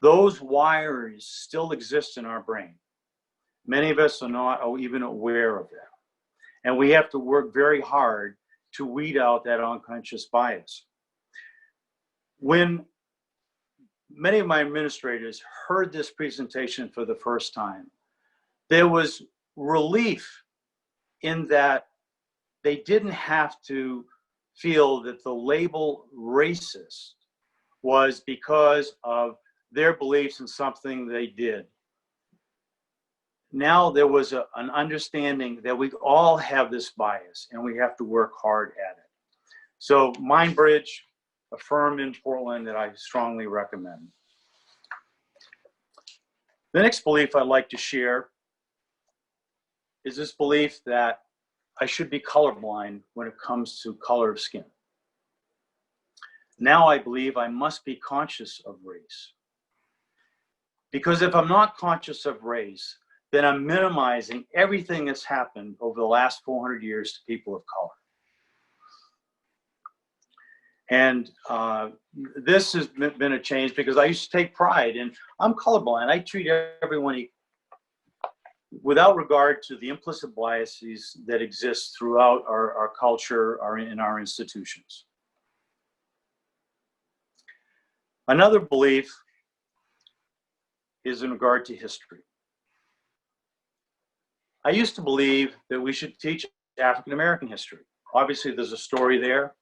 Those wires still exist in our brain. Many of us are not even aware of them. And we have to work very hard to weed out that unconscious bias. When many of my administrators heard this presentation for the first time, there was relief in that they didn't have to feel that the label racist was because of their beliefs in something they did. Now there was an understanding that we all have this bias and we have to work hard at it. So Mindbridge, a firm in Portland that I strongly recommend. The next belief I'd like to share is this belief that I should be colorblind when it comes to color of skin. Now I believe I must be conscious of race. Because if I'm not conscious of race, then I'm minimizing everything that's happened over the last 400 years to people of color. And this has been a change because I used to take pride in, I'm colorblind. I treat everyone equal without regard to the implicit biases that exist throughout our culture, in our institutions. Another belief is in regard to history. I used to believe that we should teach African American history. Obviously, there's a story there.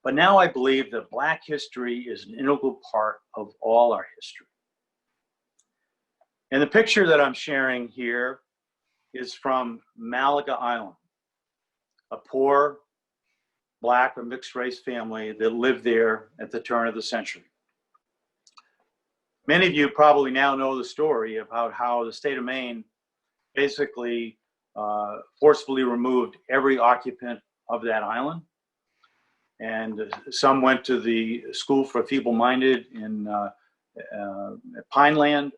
But now I believe that Black history is an integral part of all our history. And the picture that I'm sharing here is from Malaga Island, a poor Black or mixed race family that lived there at the turn of the century. Many of you probably now know the story about how the state of Maine basically forcefully removed every occupant of that island. And some went to the school for feeble-minded in Pineland,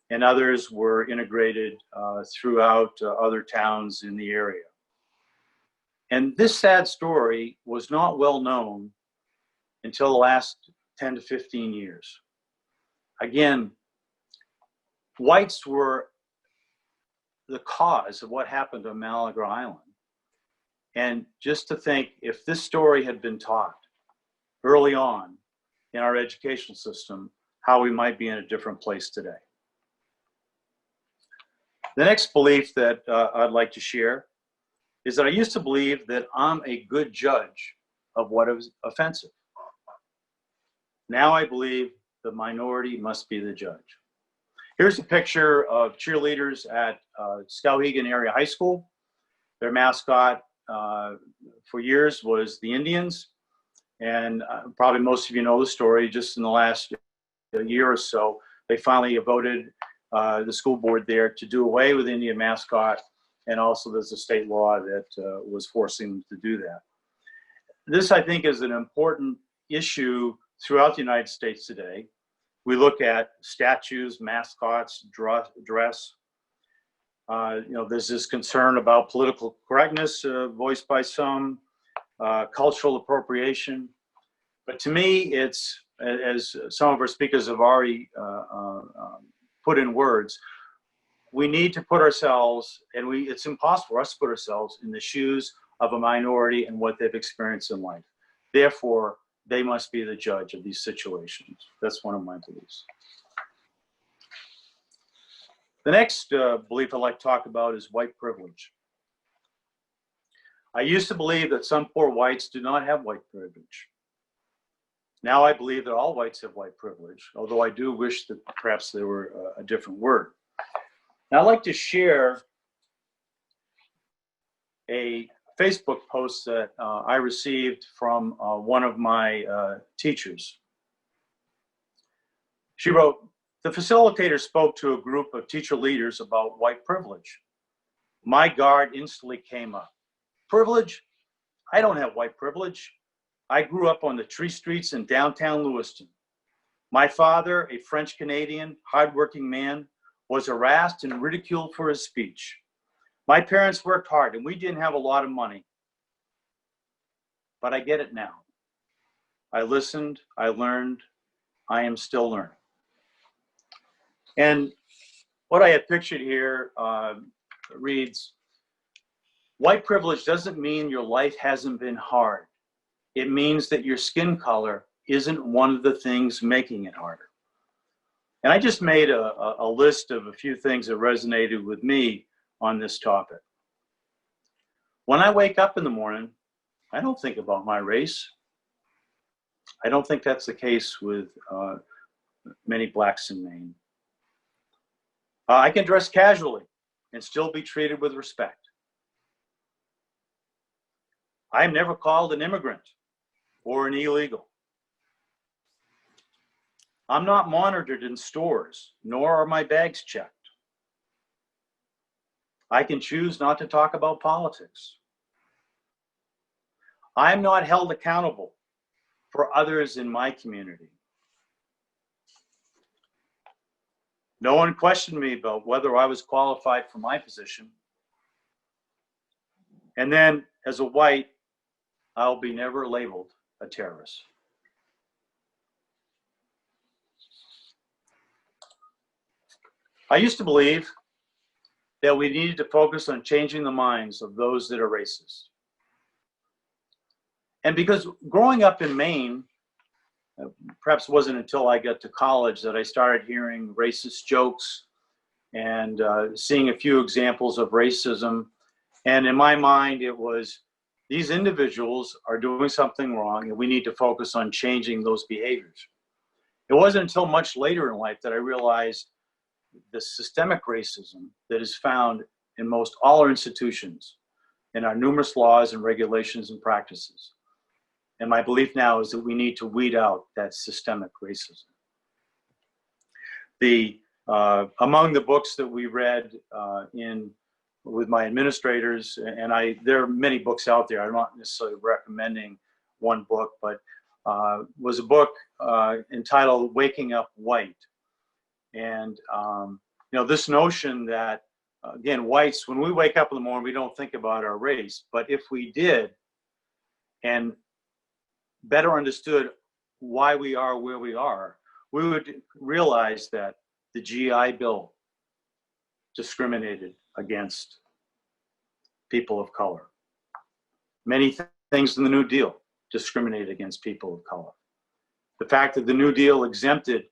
and others were integrated throughout other towns in the area. And this sad story was not well known until the last 10 to 15 years. Again, whites were the cause of what happened on Malaga Island. And just to think, if this story had been taught early on in our educational system, how we might be in a different place today. The next belief that I'd like to share is that I used to believe that I'm a good judge of what is offensive. Now I believe the minority must be the judge. Here's a picture of cheerleaders at Skowhegan Area High School. Their mascot for years was the Indians, and probably most of you know the story. Just in the last year or so, they finally voted the school board there to do away with the Indian mascot, and also there's a state law that was forcing them to do that. This, I think, is an important issue throughout the United States today. We look at statues, mascots, dress. There's this concern about political correctness voiced by some, cultural appropriation. But to me, it's, as some of our speakers have already put in words, we need to put ourselves, and it's impossible for us to put ourselves in the shoes of a minority and what they've experienced in life. Therefore, they must be the judge of these situations. That's one of my beliefs. The next belief I'd like to talk about is white privilege. I used to believe that some poor whites do not have white privilege. Now I believe that all whites have white privilege, although I do wish that perhaps there were a different word. Now I'd like to share a Facebook post that I received from one of my teachers. She wrote, "The facilitator spoke to a group of teacher leaders about white privilege. My guard instantly came up. Privilege? I don't have white privilege. I grew up on the tree streets in downtown Lewiston. My father, a French Canadian, hardworking man, was harassed and ridiculed for his speech. My parents worked hard and we didn't have a lot of money. But I get it now. I listened, I learned, I am still learning." And what I have pictured here reads, "White privilege doesn't mean your life hasn't been hard. It means that your skin color isn't one of the things making it harder." And I just made a list of a few things that resonated with me on this topic. When I wake up in the morning, I don't think about my race. I don't think that's the case with many blacks in Maine. I can dress casually and still be treated with respect. I am never called an immigrant or an illegal. I'm not monitored in stores, nor are my bags checked. I can choose not to talk about politics. I'm not held accountable for others in my community. No one questioned me about whether I was qualified for my position. And then, as a white, I'll be never labeled a terrorist. I used to believe that we needed to focus on changing the minds of those that are racist. And because growing up in Maine, perhaps it wasn't until I got to college that I started hearing racist jokes and seeing a few examples of racism. And in my mind, it was, these individuals are doing something wrong and we need to focus on changing those behaviors. It wasn't until much later in life that I realized the systemic racism that is found in most all our institutions, in our numerous laws and regulations and practices. And my belief now is that we need to weed out that systemic racism. Among the books that we read with my administrators, and there are many books out there, I'm not necessarily recommending one book, but was a book entitled Waking Up White. And this notion that, again, whites, when we wake up in the morning, we don't think about our race, but if we did and better understood why we are where we are, we would realize that the GI Bill discriminated against people of color. Many things in the New Deal discriminated against people of color. The fact that the New Deal exempted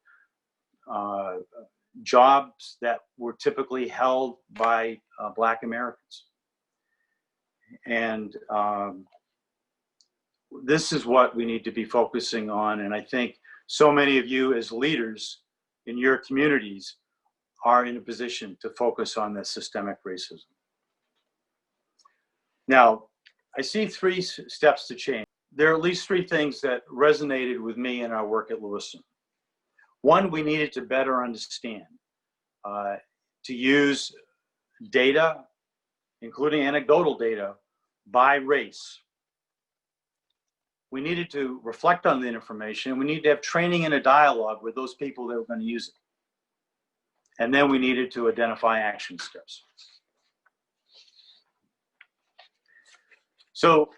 jobs that were typically held by Black Americans. And this is what we need to be focusing on. And I think so many of you as leaders in your communities are in a position to focus on the systemic racism. Now, I see 3 steps to change. There are at least 3 things that resonated with me in our work at Lewiston. One, we needed to better understand, to use data, including anecdotal data, by race. We needed to reflect on the information. We needed to have training and a dialogue with those people that were going to use it. And then we needed to identify action steps. So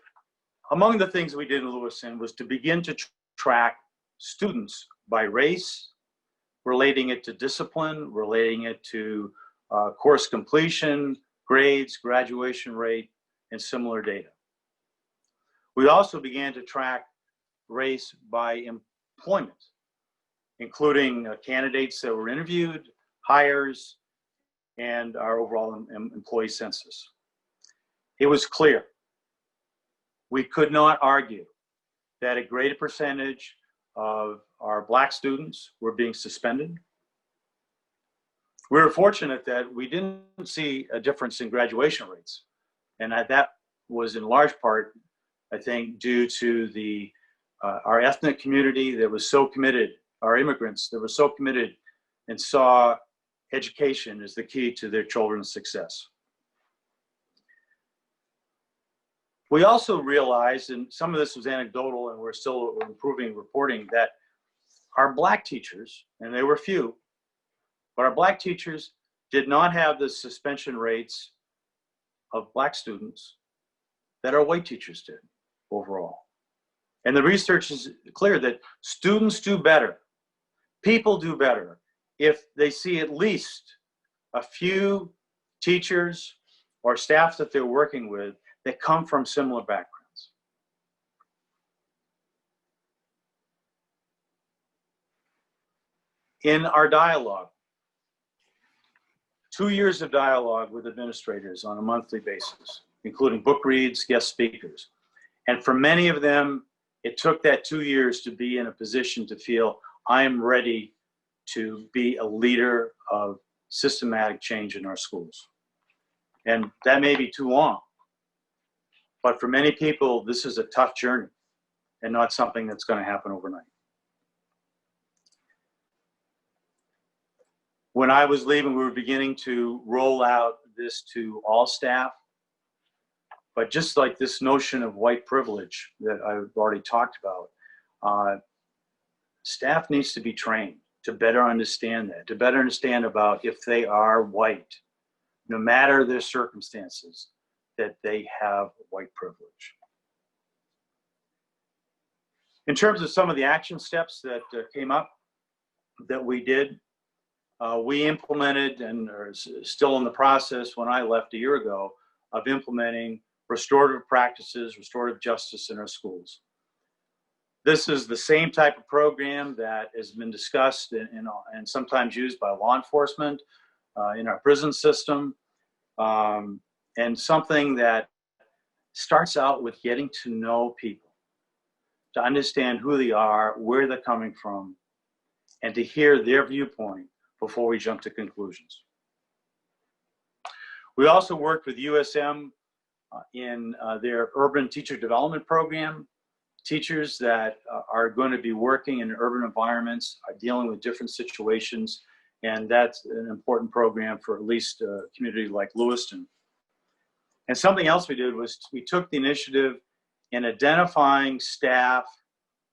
among the things we did in Lewiston was to begin to track students by race, relating it to discipline, relating it to course completion, grades, graduation rate, and similar data. We also began to track race by employment, including candidates that were interviewed, hires, and our overall employee census. It was clear we could not argue that a greater percentage of our Black students were being suspended. We were fortunate that we didn't see a difference in graduation rates, and that was in large part, I think, due to our ethnic community that was so committed, our immigrants that were so committed and saw education as the key to their children's success. We also realized, and some of this was anecdotal and we're still improving reporting, that our Black teachers, and they were few, but our Black teachers did not have the suspension rates of Black students that our white teachers did overall. And the research is clear that students do better, people do better, if they see at least a few teachers or staff that they're working with that come from similar backgrounds. In our dialogue, 2 years of dialogue with administrators on a monthly basis, including book reads, guest speakers. And for many of them, it took that 2 years to be in a position to feel, I am ready to be a leader of systematic change in our schools. And that may be too long, but for many people, this is a tough journey and not something that's going to happen overnight. When I was leaving, we were beginning to roll out this to all staff. But just like this notion of white privilege that I've already talked about, staff needs to be trained to better understand that, to better understand about if they are white, no matter their circumstances, that they have white privilege. In terms of some of the action steps that came up that we did, we implemented and are still in the process when I left a year ago of implementing restorative practices, restorative justice in our schools. This is the same type of program that has been discussed and sometimes used by law enforcement in our prison system, and something that starts out with getting to know people, to understand who they are, where they're coming from, and to hear their viewpoint before we jump to conclusions. We also worked with USM in their urban teacher development program. Teachers that are going to be working in urban environments are dealing with different situations, and that's an important program for at least a community like Lewiston. And something else we did was we took the initiative in identifying staff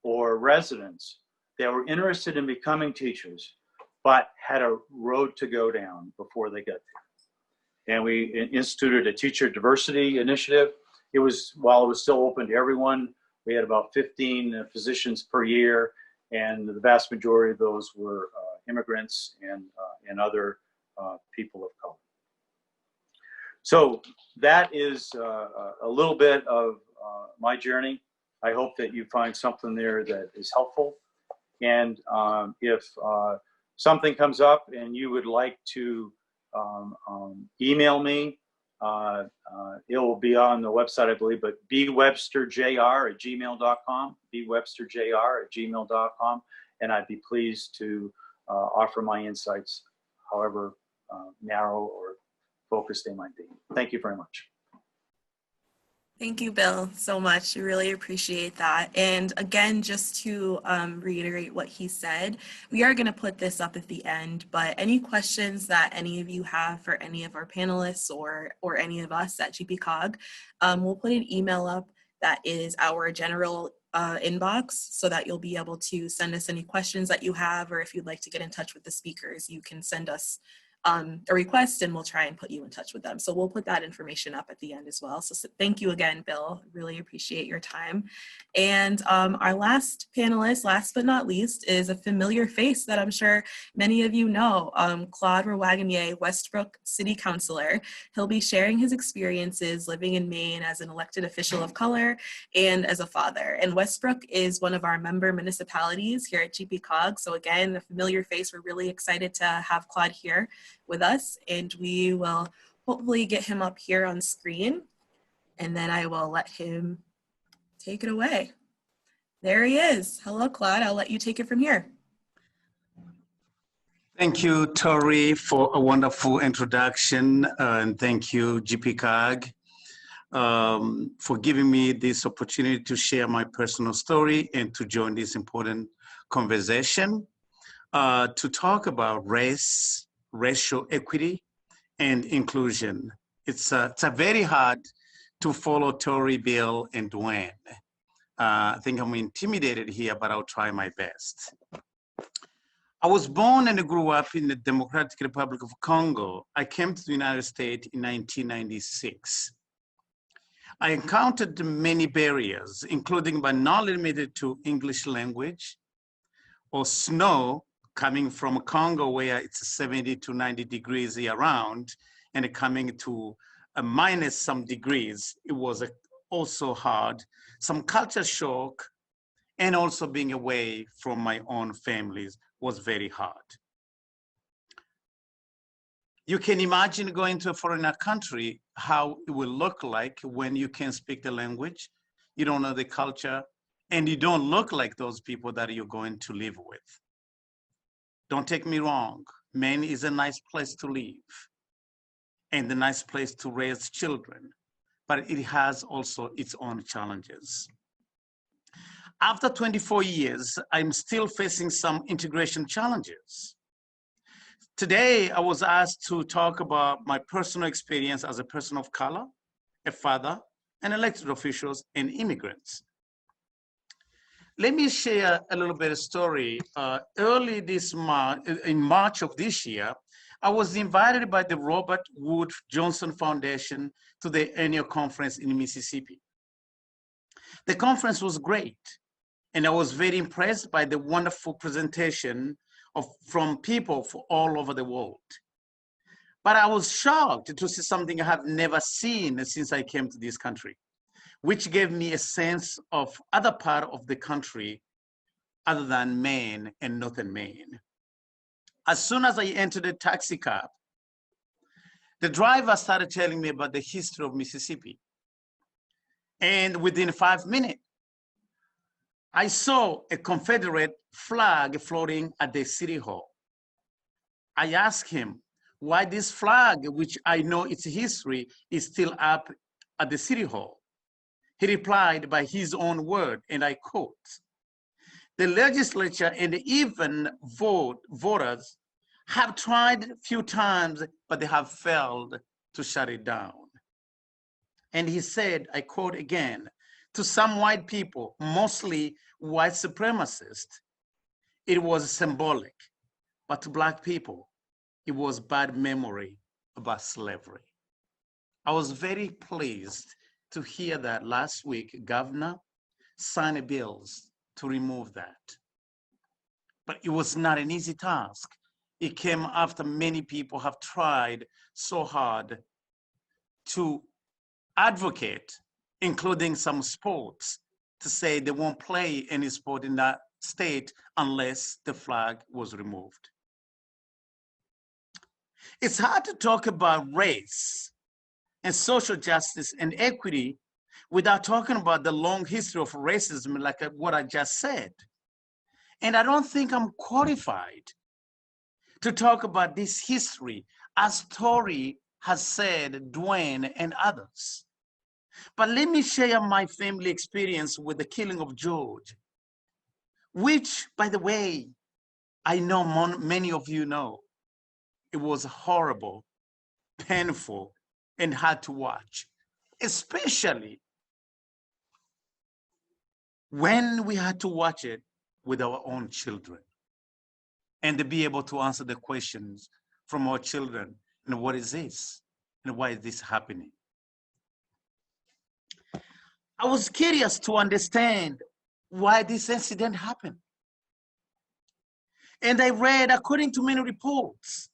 or residents that were interested in becoming teachers, but had a road to go down before they got there. And we instituted a teacher diversity initiative. It was, while it was still open to everyone, we had about 15 positions per year, and the vast majority of those were immigrants and other people of color. So that is a little bit of my journey. I hope that you find something there that is helpful. And if something comes up and you would like to email me, it will be on the website, I believe, but bwebsterjr@gmail.com, bwebsterjr@gmail.com, and I'd be pleased to offer my insights, however narrow or focused they might be. Thank you very much. Thank you, Bill, so much. We really appreciate that. And again, just to reiterate what he said, we are going to put this up at the end, but any questions that any of you have for any of our panelists or any of us at GPCOG, we'll put an email up that is our general inbox so that you'll be able to send us any questions that you have, or if you'd like to get in touch with the speakers, you can send us a request and we'll try and put you in touch with them. So we'll put that information up at the end as well. So thank you again, Bill. Really appreciate your time. And our last panelist, last but not least, is a familiar face that I'm sure many of you know, Claude Rwaganje, Westbrook City Councilor. He'll be sharing his experiences living in Maine as an elected official of color and as a father. And Westbrook is one of our member municipalities here at GPCOG. So again, a familiar face. We're really excited to have Claude here with us, and we will hopefully get him up here on screen, and then I will let him take it away. There he is. Hello, Claude. I'll let you take it from here. Thank you, Tori, for a wonderful introduction, and thank you, GPCOG, for giving me this opportunity to share my personal story and to join this important conversation to talk about race, racial equity, and inclusion. It's a very hard to follow Tori, Bill, and DWAYNE. I think I'm intimidated here, but I'll try my best. I was born and grew up in the Democratic Republic of Congo. I came to the United States in 1996. I encountered many barriers, including but not limited to English language or snow, coming from Congo where it's 70 to 90 degrees year round, and coming to a minus some degrees, it was also hard. Some culture shock, and also being away from my own families was very hard. You can imagine going to a foreign country, how it will look like when you can't speak the language, you don't know the culture, and you don't look like those people that you're going to live with. Don't take me wrong. Maine is a nice place to live and a nice place to raise children, but it has also its own challenges. After 24 years, I'm still facing some integration challenges. Today, I was asked to talk about my personal experience as a person of color, a father, and elected officials and immigrants. Let me share a little bit of story. Early this March, in March of this year, I was invited by the Robert Wood Johnson Foundation to the annual conference in Mississippi. The conference was great, and I was very impressed by the wonderful presentation from people from all over the world. But I was shocked to see something I have never seen since I came to this country, which gave me a sense of other part of the country other than Maine and northern Maine. As soon as I entered the taxi cab, the driver started telling me about the history of Mississippi. And within 5 minutes, I saw a Confederate flag floating at the city hall. I asked him why this flag, which I know its history, is still up at the city hall. He replied by his own word, and I quote, "The legislature and even voters have tried a few times, but they have failed to shut it down." And he said, I quote again, "To some white people, mostly white supremacists, it was symbolic, but to Black people, it was bad memory about slavery." I was very pleased to hear that last week, Governor signed bills to remove that. But it was not an easy task. It came after many people have tried so hard to advocate, including some sports, to say they won't play any sport in that state unless the flag was removed. It's hard to talk about race and social justice and equity without talking about the long history of racism, like what I just said. And I don't think I'm qualified to talk about this history, as Tori has said, DWAYNE and others. But let me share my family experience with the killing of George, which, by the way, I know many of you know. It was horrible, painful, and hard to watch, especially when we had to watch it with our own children and to be able to answer the questions from our children. And what is this? And why is this happening? I was curious to understand why this incident happened. And I read, according to many reports,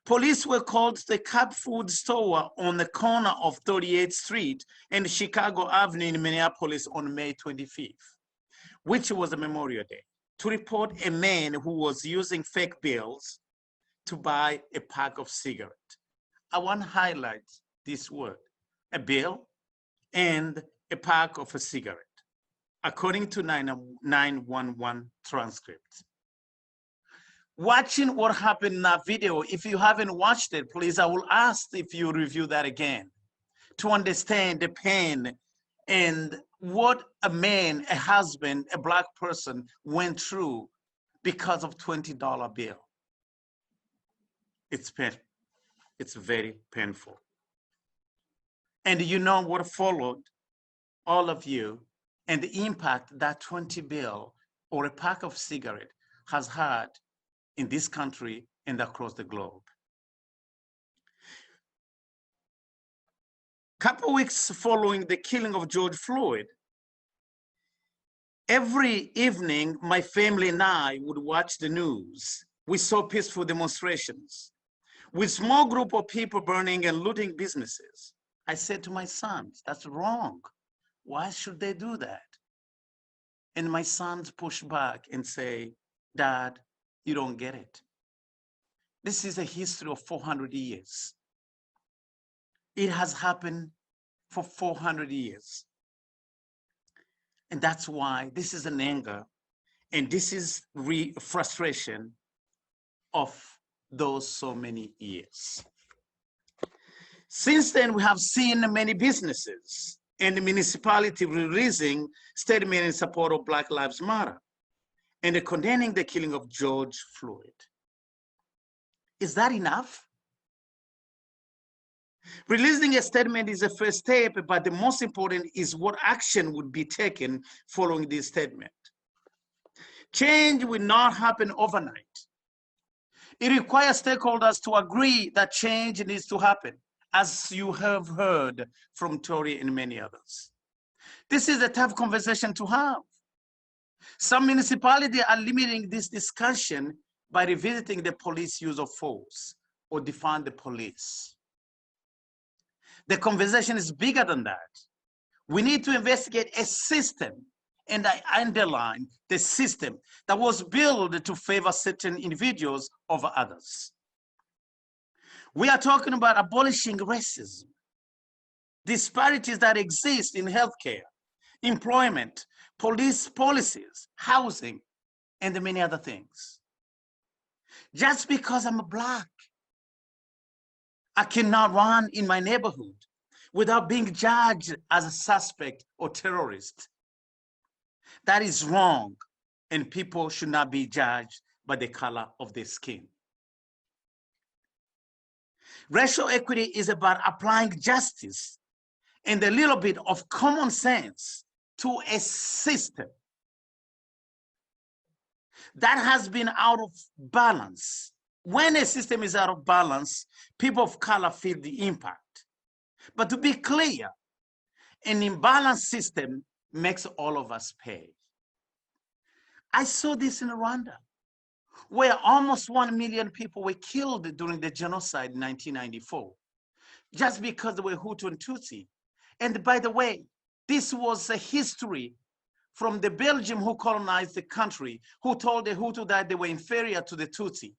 police were called to the Cub Food store on the corner of 38th Street and Chicago Avenue in Minneapolis on May 25th, which was a Memorial Day, to report a man who was using fake bills to buy a pack of cigarettes. I want to highlight this word, a bill and a pack of a cigarette, according to 911 transcript. Watching what happened in that video, if you haven't watched it, please, I will ask if you review that again to understand the pain and what a man, a husband, a Black person went through because of $20 bill. It's painful. It's very painful. And you know what followed, all of you, and the impact that 20 bill or a pack of cigarette has had in this country and across the globe. Couple weeks following the killing of George Floyd, every evening, my family and I would watch the news. We saw peaceful demonstrations with small group of people burning and looting businesses. I said to my sons, that's wrong. Why should they do that? And my sons push back and say, Dad, you don't get it. This is a history of 400 years. It has happened for 400 years. And that's why this is an anger and this is frustration of those so many years. Since then, we have seen many businesses and the municipality releasing statements in support of Black Lives Matter and condemning the killing of George Floyd. Is that enough? Releasing a statement is a first step, but the most important is what action would be taken following this statement. Change will not happen overnight. It requires stakeholders to agree that change needs to happen, as you have heard from Tori and many others. This is a tough conversation to have. Some municipalities are limiting this discussion by revisiting the police use of force or defund the police. The conversation is bigger than that. We need to investigate a system, and I underline the system that was built to favor certain individuals over others. We are talking about abolishing racism, disparities that exist in healthcare, employment, police policies, housing, and many other things. Just because I'm Black, I cannot run in my neighborhood without being judged as a suspect or terrorist. That is wrong, and people should not be judged by the color of their skin. Racial equity is about applying justice and a little bit of common sense to a system that has been out of balance. When a system is out of balance, people of color feel the impact. But to be clear, an imbalanced system makes all of us pay. I saw this in Rwanda, where almost 1 million people were killed during the genocide in 1994, just because they were Hutu and Tutsi. And by the way, this was a history from the Belgium who colonized the country, who told the Hutu that they were inferior to the Tutsi.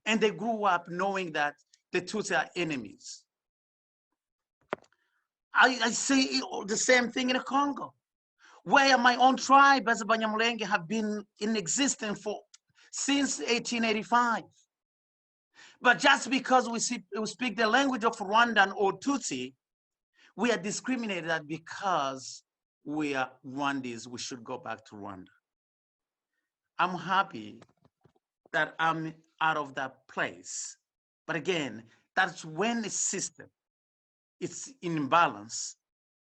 And they grew up knowing that the Tutsi are enemies. I see the same thing in the Congo, where my own tribe as a Banyamulenge have been in existence since 1885. But just because we speak the language of Rwandan or Tutsi, we are discriminated at because we are Rwandese. We should go back to Rwanda. I'm happy that I'm out of that place. But again, that's when the system is in imbalance,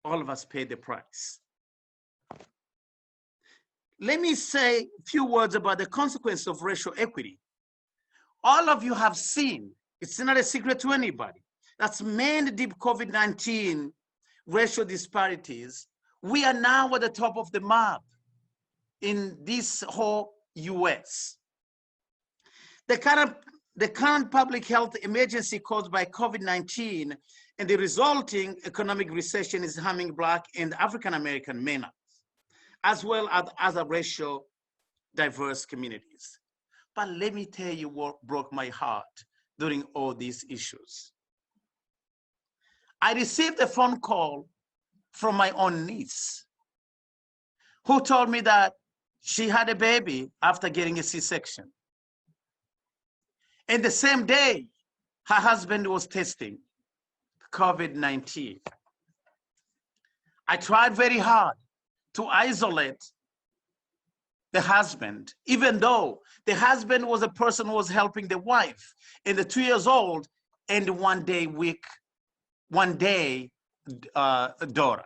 all of us pay the price. Let me say a few words about the consequence of racial equity. All of you have seen, it's not a secret to anybody, that's Maine deep COVID-19 racial disparities. We are now at the top of the map in this whole US. The current public health emergency caused by COVID-19 and the resulting economic recession is harming Black and African-American men, as well as other racial diverse communities. But let me tell you what broke my heart during all these issues. I received a phone call from my own niece who told me that she had a baby after getting a C-section. And the same day, her husband was testing COVID-19. I tried very hard to isolate the husband, even though the husband was a person who was helping the wife and the 2 years old and one day daughter.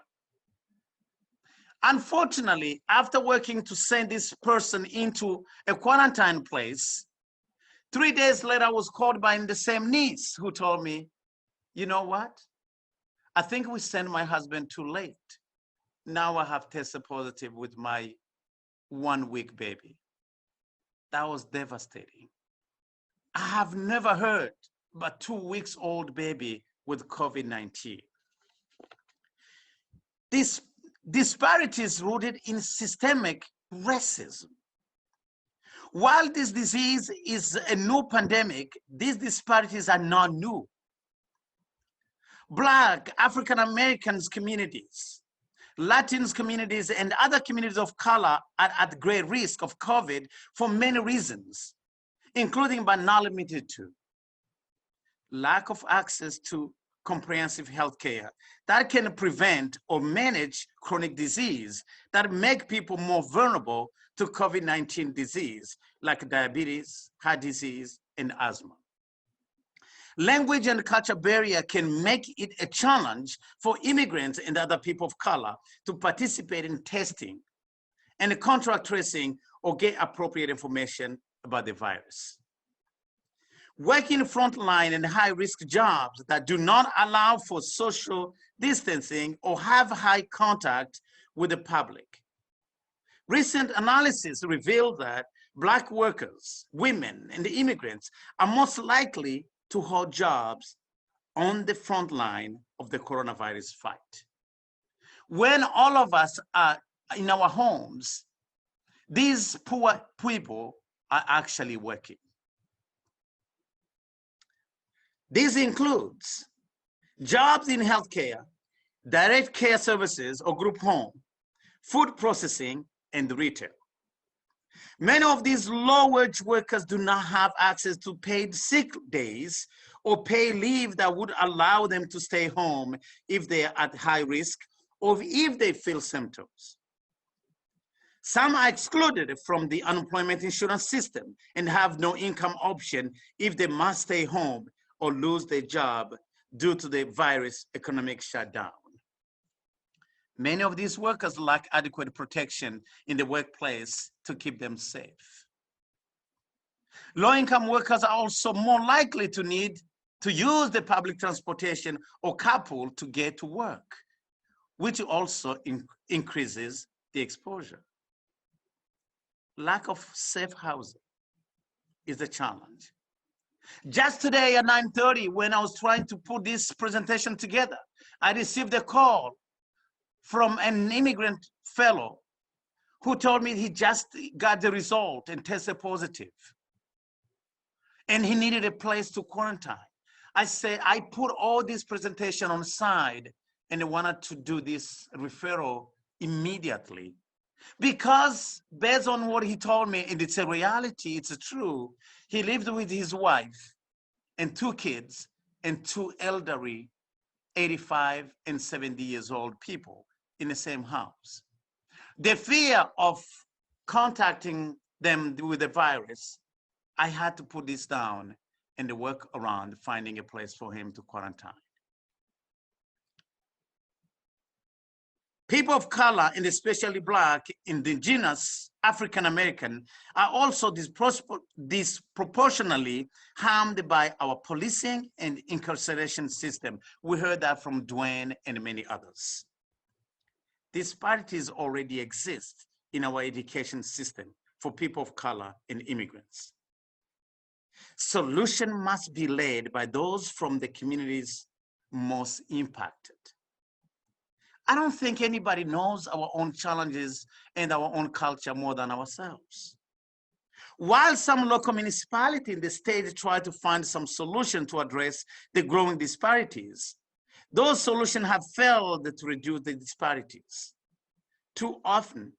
Unfortunately, after working to send this person into a quarantine place, 3 days later I was called by the same niece who told me, you know what? I think we sent my husband too late. Now I have tested positive with my 1 week baby. That was devastating. I have never heard but 2 weeks old baby with COVID-19. This disparity is rooted in systemic racism. While this disease is a new pandemic, these disparities are not new. Black, African Americans communities, Latin communities, and other communities of color are at great risk of COVID for many reasons, including but not limited to lack of access to comprehensive health care that can prevent or manage chronic disease that make people more vulnerable to COVID-19 disease, like diabetes, heart disease, and asthma. Language and culture barrier can make it a challenge for immigrants and other people of color to participate in testing and contact tracing or get appropriate information about the virus. Working frontline and high-risk jobs that do not allow for social distancing or have high contact with the public. Recent analysis revealed that Black workers, women, and immigrants are most likely to hold jobs on the front line of the coronavirus fight. When all of us are in our homes, these poor people are actually working. This includes jobs in healthcare, direct care services or group home, food processing, and retail. Many of these low-wage workers do not have access to paid sick days or paid leave that would allow them to stay home if they are at high risk or if they feel symptoms. Some are excluded from the unemployment insurance system and have no income option if they must stay home or lose their job due to the virus economic shutdown. Many of these workers lack adequate protection in the workplace to keep them safe. Low-income workers are also more likely to need to use the public transportation or carpool to get to work, which also increases the exposure. Lack of safe housing is a challenge. Just today at 9:30, when I was trying to put this presentation together, I received a call from an immigrant fellow who told me he just got the result and tested positive. And he needed a place to quarantine. I said, I put all this presentation on the side and I wanted to do this referral immediately. Because based on what he told me, and it's a reality, it's true, he lived with his wife and 2 kids and 2 elderly 85 and 70 years old people in the same house. The fear of contacting them with the virus, I had to put this down and work around finding a place for him to quarantine. People of color, and especially Black, indigenous, African American, are also disproportionately harmed by our policing and incarceration system. We heard that from DWAYNE and many others. Disparities already exist in our education system for people of color and immigrants. Solution must be led by those from the communities most impacted. I don't think anybody knows our own challenges and our own culture more than ourselves. While some local municipalities in the state try to find some solution to address the growing disparities, those solutions have failed to reduce the disparities. Too often,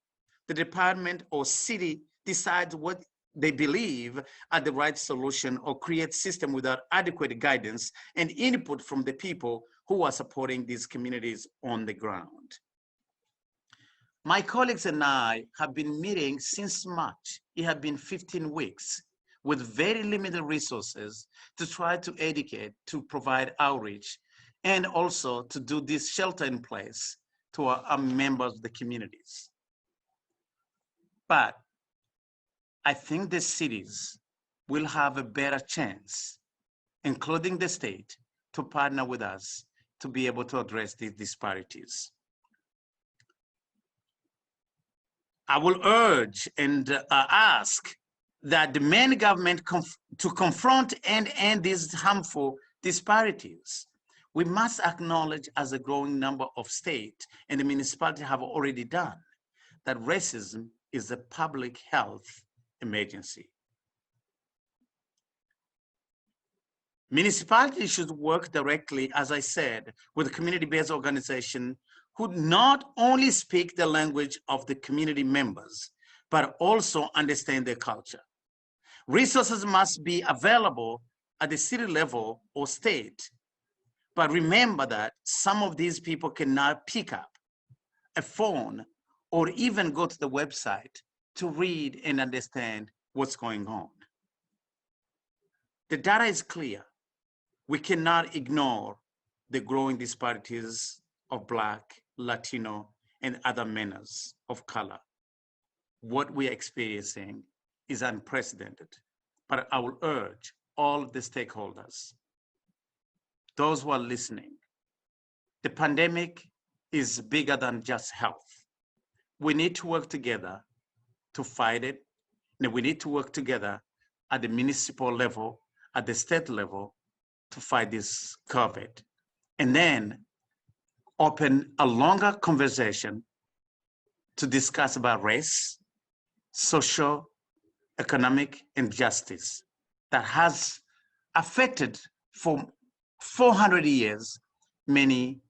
the department or city decides what they believe are the right solution or create system without adequate guidance and input from the people who are supporting these communities on the ground. My colleagues and I have been meeting since March. It has been 15 weeks with very limited resources to try to educate, to provide outreach, and also to do this shelter in place to our members of the communities. But I think the cities will have a better chance, including the state, to partner with us to be able to address these disparities. I will urge and ask that the Maine government to confront and end these harmful disparities. We must acknowledge, as a growing number of states and the municipalities have already done, that racism is a public health emergency. Municipalities should work directly, as I said, with community-based organizations who not only speak the language of the community members, but also understand their culture. Resources must be available at the city level or state. But remember that some of these people cannot pick up a phone or even go to the website to read and understand what's going on. The data is clear. We cannot ignore the growing disparities of Black, Latino, and other manners of color. What we are experiencing is unprecedented, but I will urge all the stakeholders, those who are listening, the pandemic is bigger than just health. We need to work together to fight it, and we need to work together at the municipal level, at the state level, to fight this COVID, and then open a longer conversation to discuss about race, social, economic injustice that has affected for 400 years many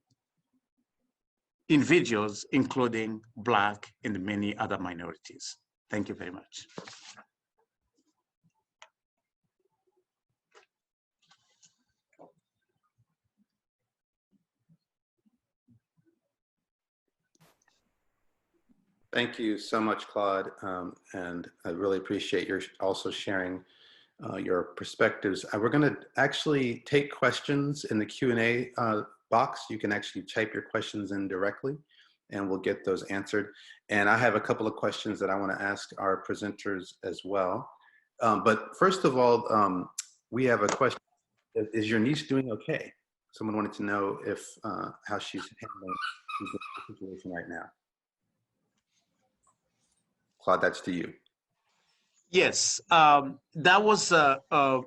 individuals, including Black and many other minorities. Thank you very much. Thank you so much, Claude, and I really appreciate your also sharing your perspectives. We're going to actually take questions in the Q&A box. You can actually type your questions in directly, and we'll get those answered. And I have a couple of questions that I want to ask our presenters as well. But first of all, we have a question. Is your niece doing okay? Someone wanted to know if how she's handling the situation right now. Claude, that's to you. Yes, that was about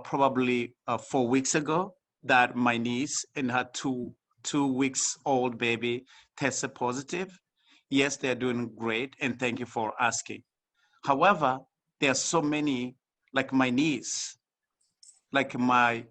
probably 4 weeks ago that my niece and her two weeks old baby tested positive. Yes, they're doing great, and thank you for asking. However, there are so many, like my niece, like my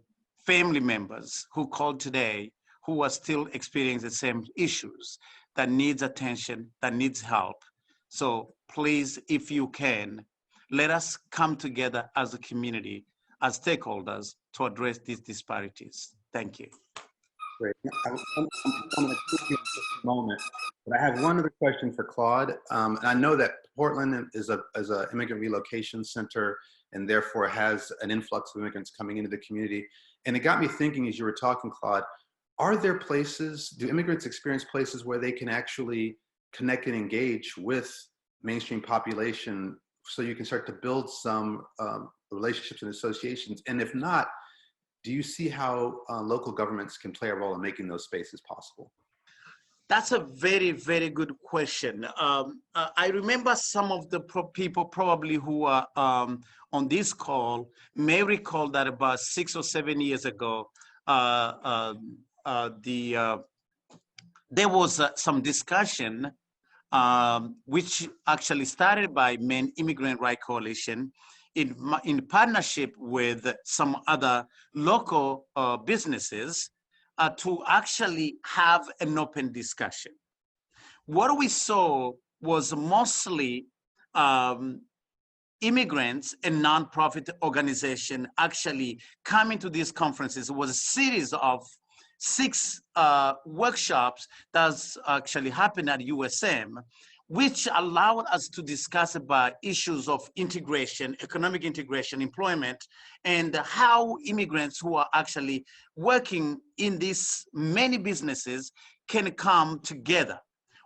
family members who called today, who are still experiencing the same issues, that needs attention, that needs help. So please, if you can, let us come together as a community, as stakeholders, to address these disparities. Thank you. Great. I'm going to keep you in just a moment, but I have one other question for Claude. And I know that Portland is an immigrant relocation center and therefore has an influx of immigrants coming into the community. And it got me thinking as you were talking, Claude, are there places, do immigrants experience places where they can actually connect and engage with mainstream population so you can start to build some relationships and associations? And if not, do you see how local governments can play a role in making those spaces possible? That's a very, very good question. I remember some of the people probably who are on this call may recall that about 6 or 7 years ago, there was some discussion which actually started by Maine Immigrant Rights Coalition in partnership with some other local businesses to actually have an open discussion. What we saw was mostly immigrants and nonprofit organizations actually coming to these conferences. It was a series of 6 workshops that's actually happened at USM, which allowed us to discuss about issues of integration, economic integration, employment, and how immigrants who are actually working in these many businesses can come together.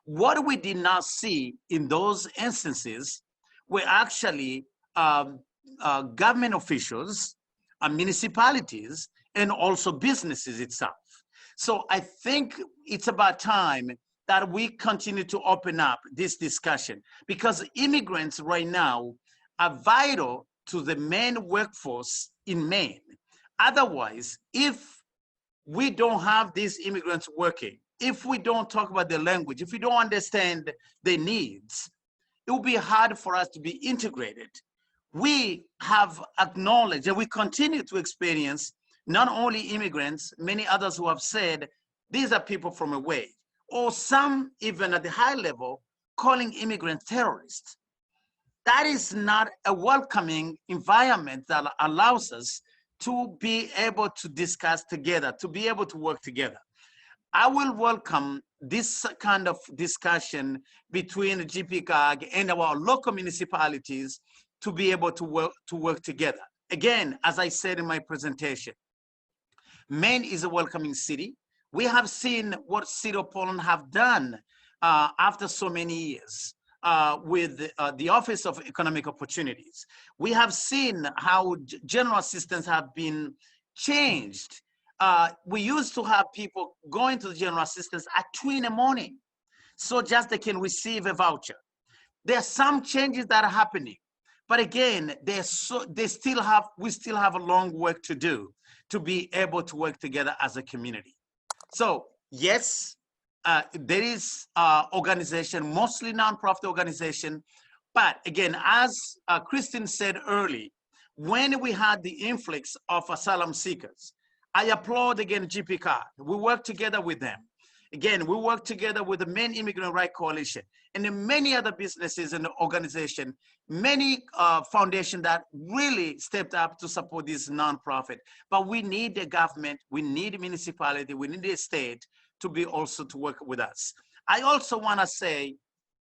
What we did not see in those instances were actually government officials, municipalities, and also businesses itself. So I think it's about time that we continue to open up this discussion, because immigrants right now are vital to the Maine workforce in Maine. Otherwise, if we don't have these immigrants working, if we don't talk about their language, if we don't understand their needs, it will be hard for us to be integrated. We have acknowledged and we continue to experience not only immigrants, many others who have said, these are people from away, or some even at the high level calling immigrants terrorists. that is not a welcoming environment that allows us to be able to discuss together, to be able to work together. I will welcome this kind of discussion between the GPCOG and our local municipalities to be able to work together. Again, as I said in my presentation, Maine is a welcoming city. We have seen what City of Portland have done after so many years with the Office of Economic Opportunities. We have seen how general assistance have been changed. We used to have people going to the general assistance at 2 in the morning, so just they can receive a voucher. There are some changes that are happening, but again, we still have a long work to do to be able to work together as a community. So yes, there is organization, mostly nonprofit organization, but again, as Christine said early, when we had the influx of asylum seekers, I applaud again GPCOG. We work together with them. Again, we work together with the Maine Immigrant Rights Coalition and then many other businesses and organizations, many foundations that really stepped up to support this nonprofit. But we need the government, we need the municipality, we need the state to be also to work with us. I also want to say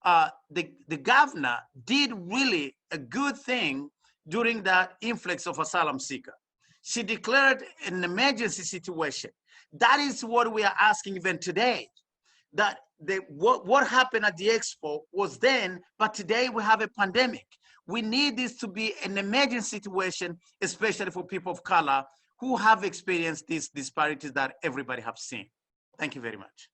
the governor did really a good thing during that influx of asylum seekers. She declared an emergency situation. That is what we are asking even today. That what happened at the expo was then, but today we have a pandemic. We need this to be an emergency situation, especially for people of color who have experienced these disparities that everybody have seen. Thank you very much.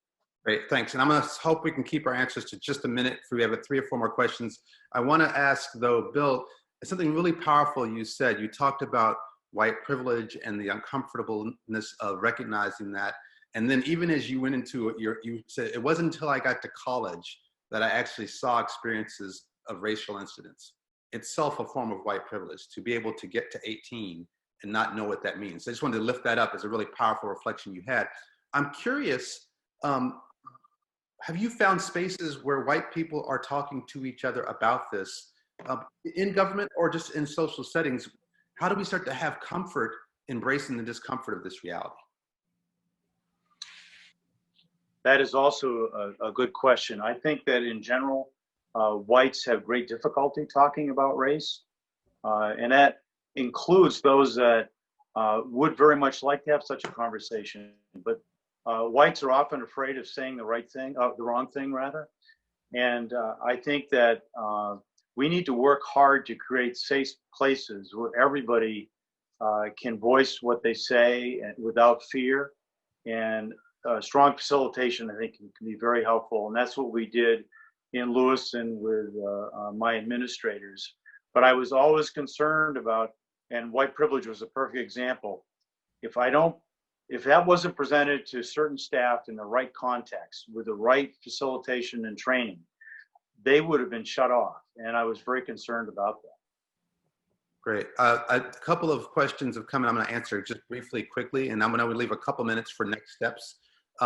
Great, thanks. And I'm gonna hope we can keep our answers to just a minute. We have 3 or 4 more questions. I wanna ask though, Bill, something really powerful you said. You talked about white privilege and the uncomfortableness of recognizing that. And then even as you went into it, you said, it wasn't until I got to college that I actually saw experiences of racial incidents. Itself a form of white privilege, to be able to get to 18 and not know what that means. So I just wanted to lift that up as a really powerful reflection you had. I'm curious, have you found spaces where white people are talking to each other about this in government or just in social settings? How do we start to have comfort embracing the discomfort of this reality? That is also a good question. I think that in general, whites have great difficulty talking about race, and that includes those that would very much like to have such a conversation, but whites are often afraid of saying the right thing, the wrong thing rather. And I think that we need to work hard to create safe places where everybody can voice what they say without fear. And strong facilitation, I think, can be very helpful. And that's what we did in Lewiston with my administrators. But I was always concerned about, and white privilege was a perfect example. If that wasn't presented to certain staff in the right context, with the right facilitation and training, they would have been shut off. And I was very concerned about that. Great. A couple of questions have come in. I'm going to answer just briefly, quickly, and I'm going to leave a couple minutes for next steps.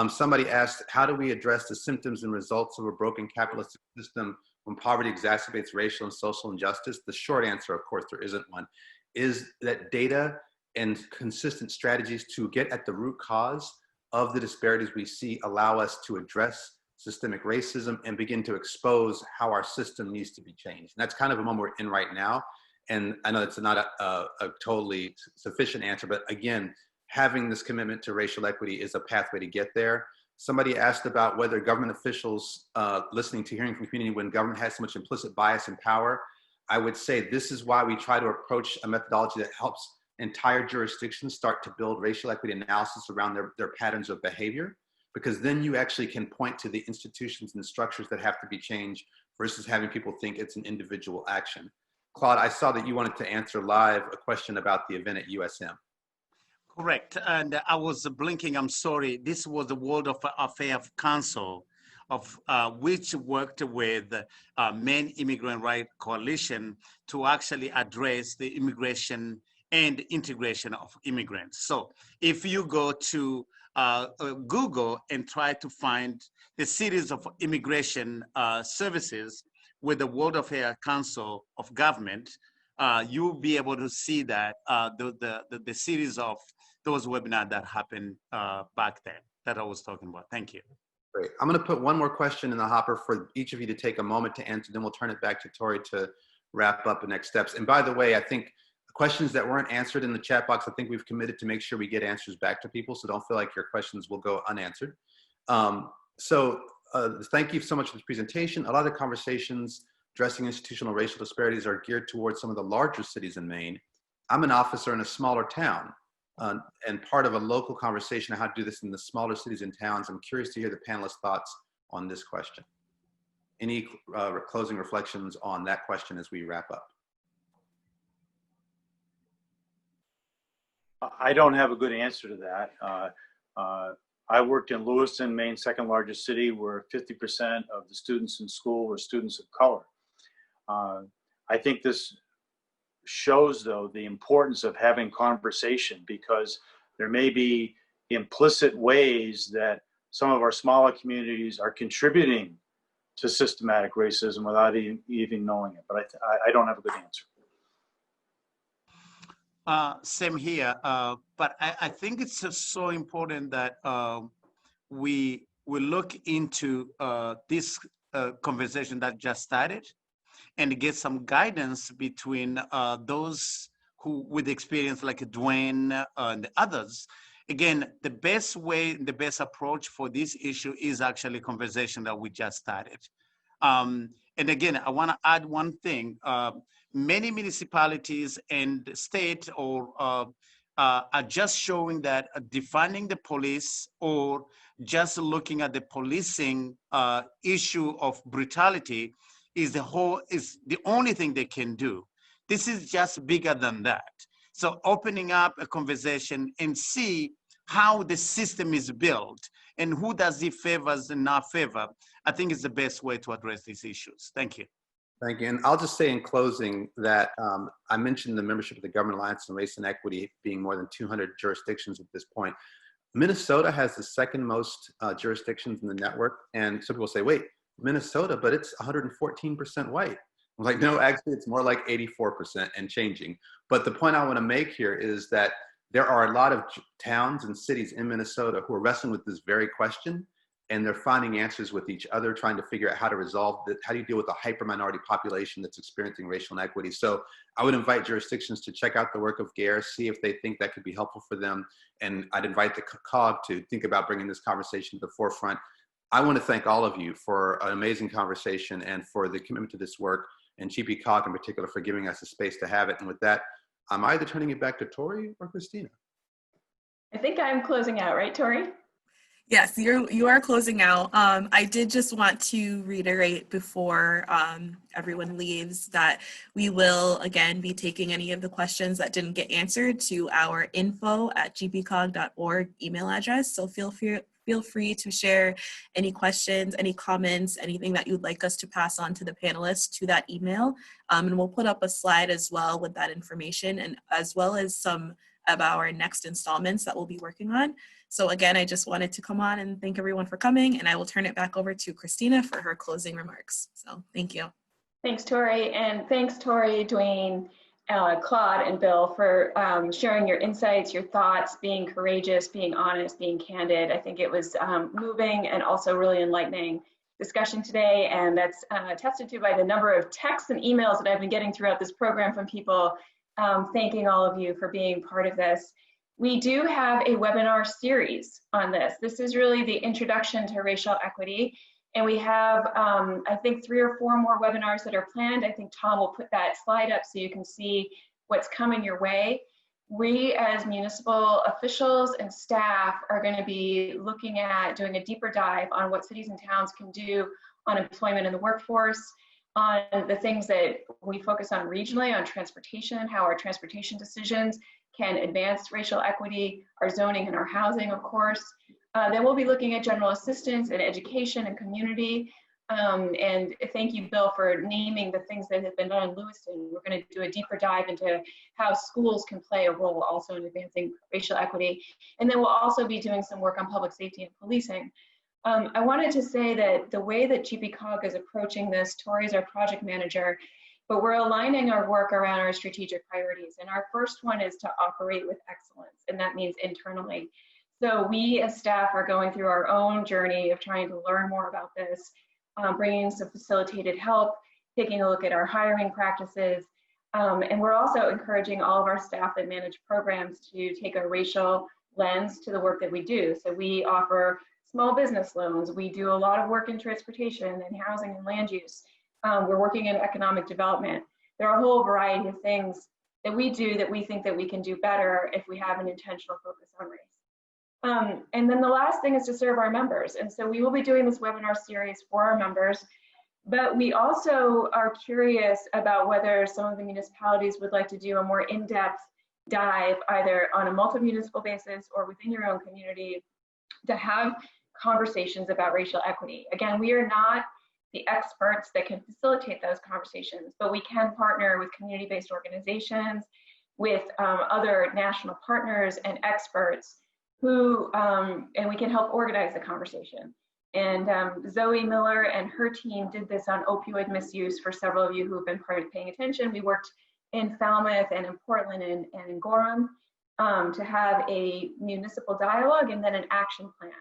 Somebody asked, how do we address the symptoms and results of a broken capitalistic system when poverty exacerbates racial and social injustice? The short answer, of course, there isn't one, is that data and consistent strategies to get at the root cause of the disparities we see allow us to address systemic racism and begin to expose how our system needs to be changed. And that's kind of a moment we're in right now. And I know it's not a totally sufficient answer, but again, having this commitment to racial equity is a pathway to get there. Somebody asked about whether government officials listening to hearing from community when government has so much implicit bias and power. I would say this is why we try to approach a methodology that helps entire jurisdictions start to build racial equity analysis around their patterns of behavior, because then you actually can point to the institutions and structures that have to be changed versus having people think it's an individual action. Claude, I saw that you wanted to answer live a question about the event at USM. Correct, and I was blinking, I'm sorry. This was the World Affairs Council, of which worked with Maine Immigrant Rights Coalition to actually address the immigration and integration of immigrants. So if you go to Google and try to find the series of immigration services, with the World Affairs Council of Government, you'll be able to see that the series of those webinars that happened back then that I was talking about. Thank you. Great. I'm going to put one more question in the hopper for each of you to take a moment to answer, then we'll turn it back to Tori to wrap up the next steps. And by the way, I think questions that weren't answered in the chat box, I think we've committed to make sure we get answers back to people, so don't feel like your questions will go unanswered. Thank you so much for this presentation. A lot of the conversations addressing institutional racial disparities are geared towards some of the larger cities in Maine. I'm an officer in a smaller town. And part of a local conversation on how to do this in the smaller cities and towns. I'm curious to hear the panelists' thoughts on this question. Any closing reflections on that question as we wrap up? I don't have a good answer to that. I worked in Lewiston, Maine's second largest city, where 50% of the students in school were students of color. I think this shows, though, the importance of having conversation, because there may be implicit ways that some of our smaller communities are contributing to systematic racism without even knowing it. But I don't have a good answer. Same here, but I think it's just so important that we look into this conversation that just started, and get some guidance between those who with experience like DWAYNE and others. Again, the best way, the best approach for this issue is actually conversation that we just started. And again, I want to add one thing. Many municipalities and state are just showing that defining the police or just looking at the policing issue of brutality is the only thing they can do. This is just bigger than that. So opening up a conversation and see how the system is built and who does it favors and not favor, I think is the best way to address these issues. Thank you. Thank you. And I'll just say in closing that I mentioned the membership of the Government Alliance on Race and Equity being more than 200 jurisdictions at this point. Minnesota has the second most jurisdictions in the network. And some people say, wait, Minnesota, but it's 114% white. I'm like, no, actually it's more like 84% and changing. But the point I want to make here is that there are a lot of towns and cities in Minnesota who are wrestling with this very question, and they're finding answers with each other, trying to figure out how to resolve it. How do you deal with a hyper minority population that's experiencing racial inequity? So I would invite jurisdictions to check out the work of GARE, see if they think that could be helpful for them. And I'd invite the COG to think about bringing this conversation to the forefront. I want to thank all of you for an amazing conversation and for the commitment to this work, and GPCOG in particular for giving us a space to have it. And with that, I'm either turning it back to Tori or Christina. I think I'm closing out, right, Tori? Yes, you are closing out. I did just want to reiterate before everyone leaves that we will again be taking any of the questions that didn't get answered to our info@gpcog.org email address. So feel free to share any questions, any comments, anything that you'd like us to pass on to the panelists to that email. And we'll put up a slide as well with that information, and as well as some of our next installments that we'll be working on. So again, I just wanted to come on and thank everyone for coming, and I will turn it back over to Christina for her closing remarks. So thank you. Thanks, Tori, and thanks, Tori, DWAYNE, Claude, and Bill for sharing your insights, your thoughts, being courageous, being honest, being candid. I think it was moving and also really enlightening discussion today, and that's attested to by the number of texts and emails that I've been getting throughout this program from people thanking all of you for being part of this. We do have a webinar series on this. This is really the introduction to racial equity. And we have, I think, 3 or 4 more webinars that are planned. I think Tom will put that slide up so you can see what's coming your way. We, as municipal officials and staff, are going to be looking at doing a deeper dive on what cities and towns can do on employment in the workforce, on the things that we focus on regionally, on transportation, how our transportation decisions can advance racial equity, our zoning and our housing, of course. Then we'll be looking at general assistance and education and community. And thank you, Bill, for naming the things that have been done in Lewiston. We're going to do a deeper dive into how schools can play a role also in advancing racial equity. And then we'll also be doing some work on public safety and policing. I wanted to say that the way that GPCOG is approaching this, Tori is our project manager, but we're aligning our work around our strategic priorities. And our first one is to operate with excellence, and that means internally. So we as staff are going through our own journey of trying to learn more about this, bringing some facilitated help, taking a look at our hiring practices, and we're also encouraging all of our staff that manage programs to take a racial lens to the work that we do. So we offer small business loans. We do a lot of work in transportation and housing and land use. We're working in economic development. There are a whole variety of things that we do that we think that we can do better if we have an intentional focus on race. And then the last thing is to serve our members. And so we will be doing this webinar series for our members, but we also are curious about whether some of the municipalities would like to do a more in-depth dive, either on a multi-municipal basis or within your own community, to have conversations about racial equity. Again, we are not the experts that can facilitate those conversations, but we can partner with community-based organizations, with other national partners and experts who, and we can help organize the conversation. And Zoe Miller and her team did this on opioid misuse for several of you who have been paying attention. We worked in Falmouth and in Portland and in Gorham to have a municipal dialogue and then an action plan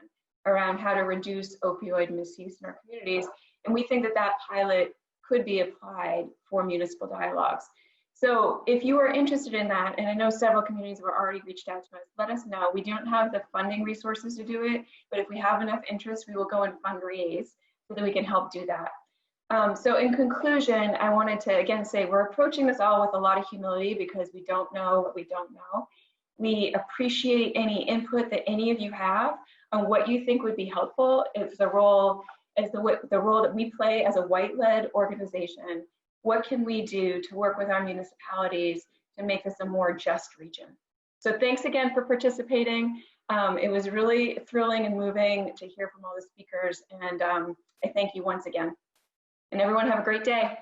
around how to reduce opioid misuse in our communities. And we think that that pilot could be applied for municipal dialogues. So if you are interested in that, and I know several communities have already reached out to us, let us know. We don't have the funding resources to do it, but if we have enough interest, we will go and fundraise so that we can help do that. So in conclusion, I wanted to again say we're approaching this all with a lot of humility because we don't know what we don't know. We appreciate any input that any of you have on what you think would be helpful as the role that we play as a white-led organization. What can we do to work with our municipalities to make this a more just region? So thanks again for participating. It was really thrilling and moving to hear from all the speakers, and I thank you once again. And everyone have a great day.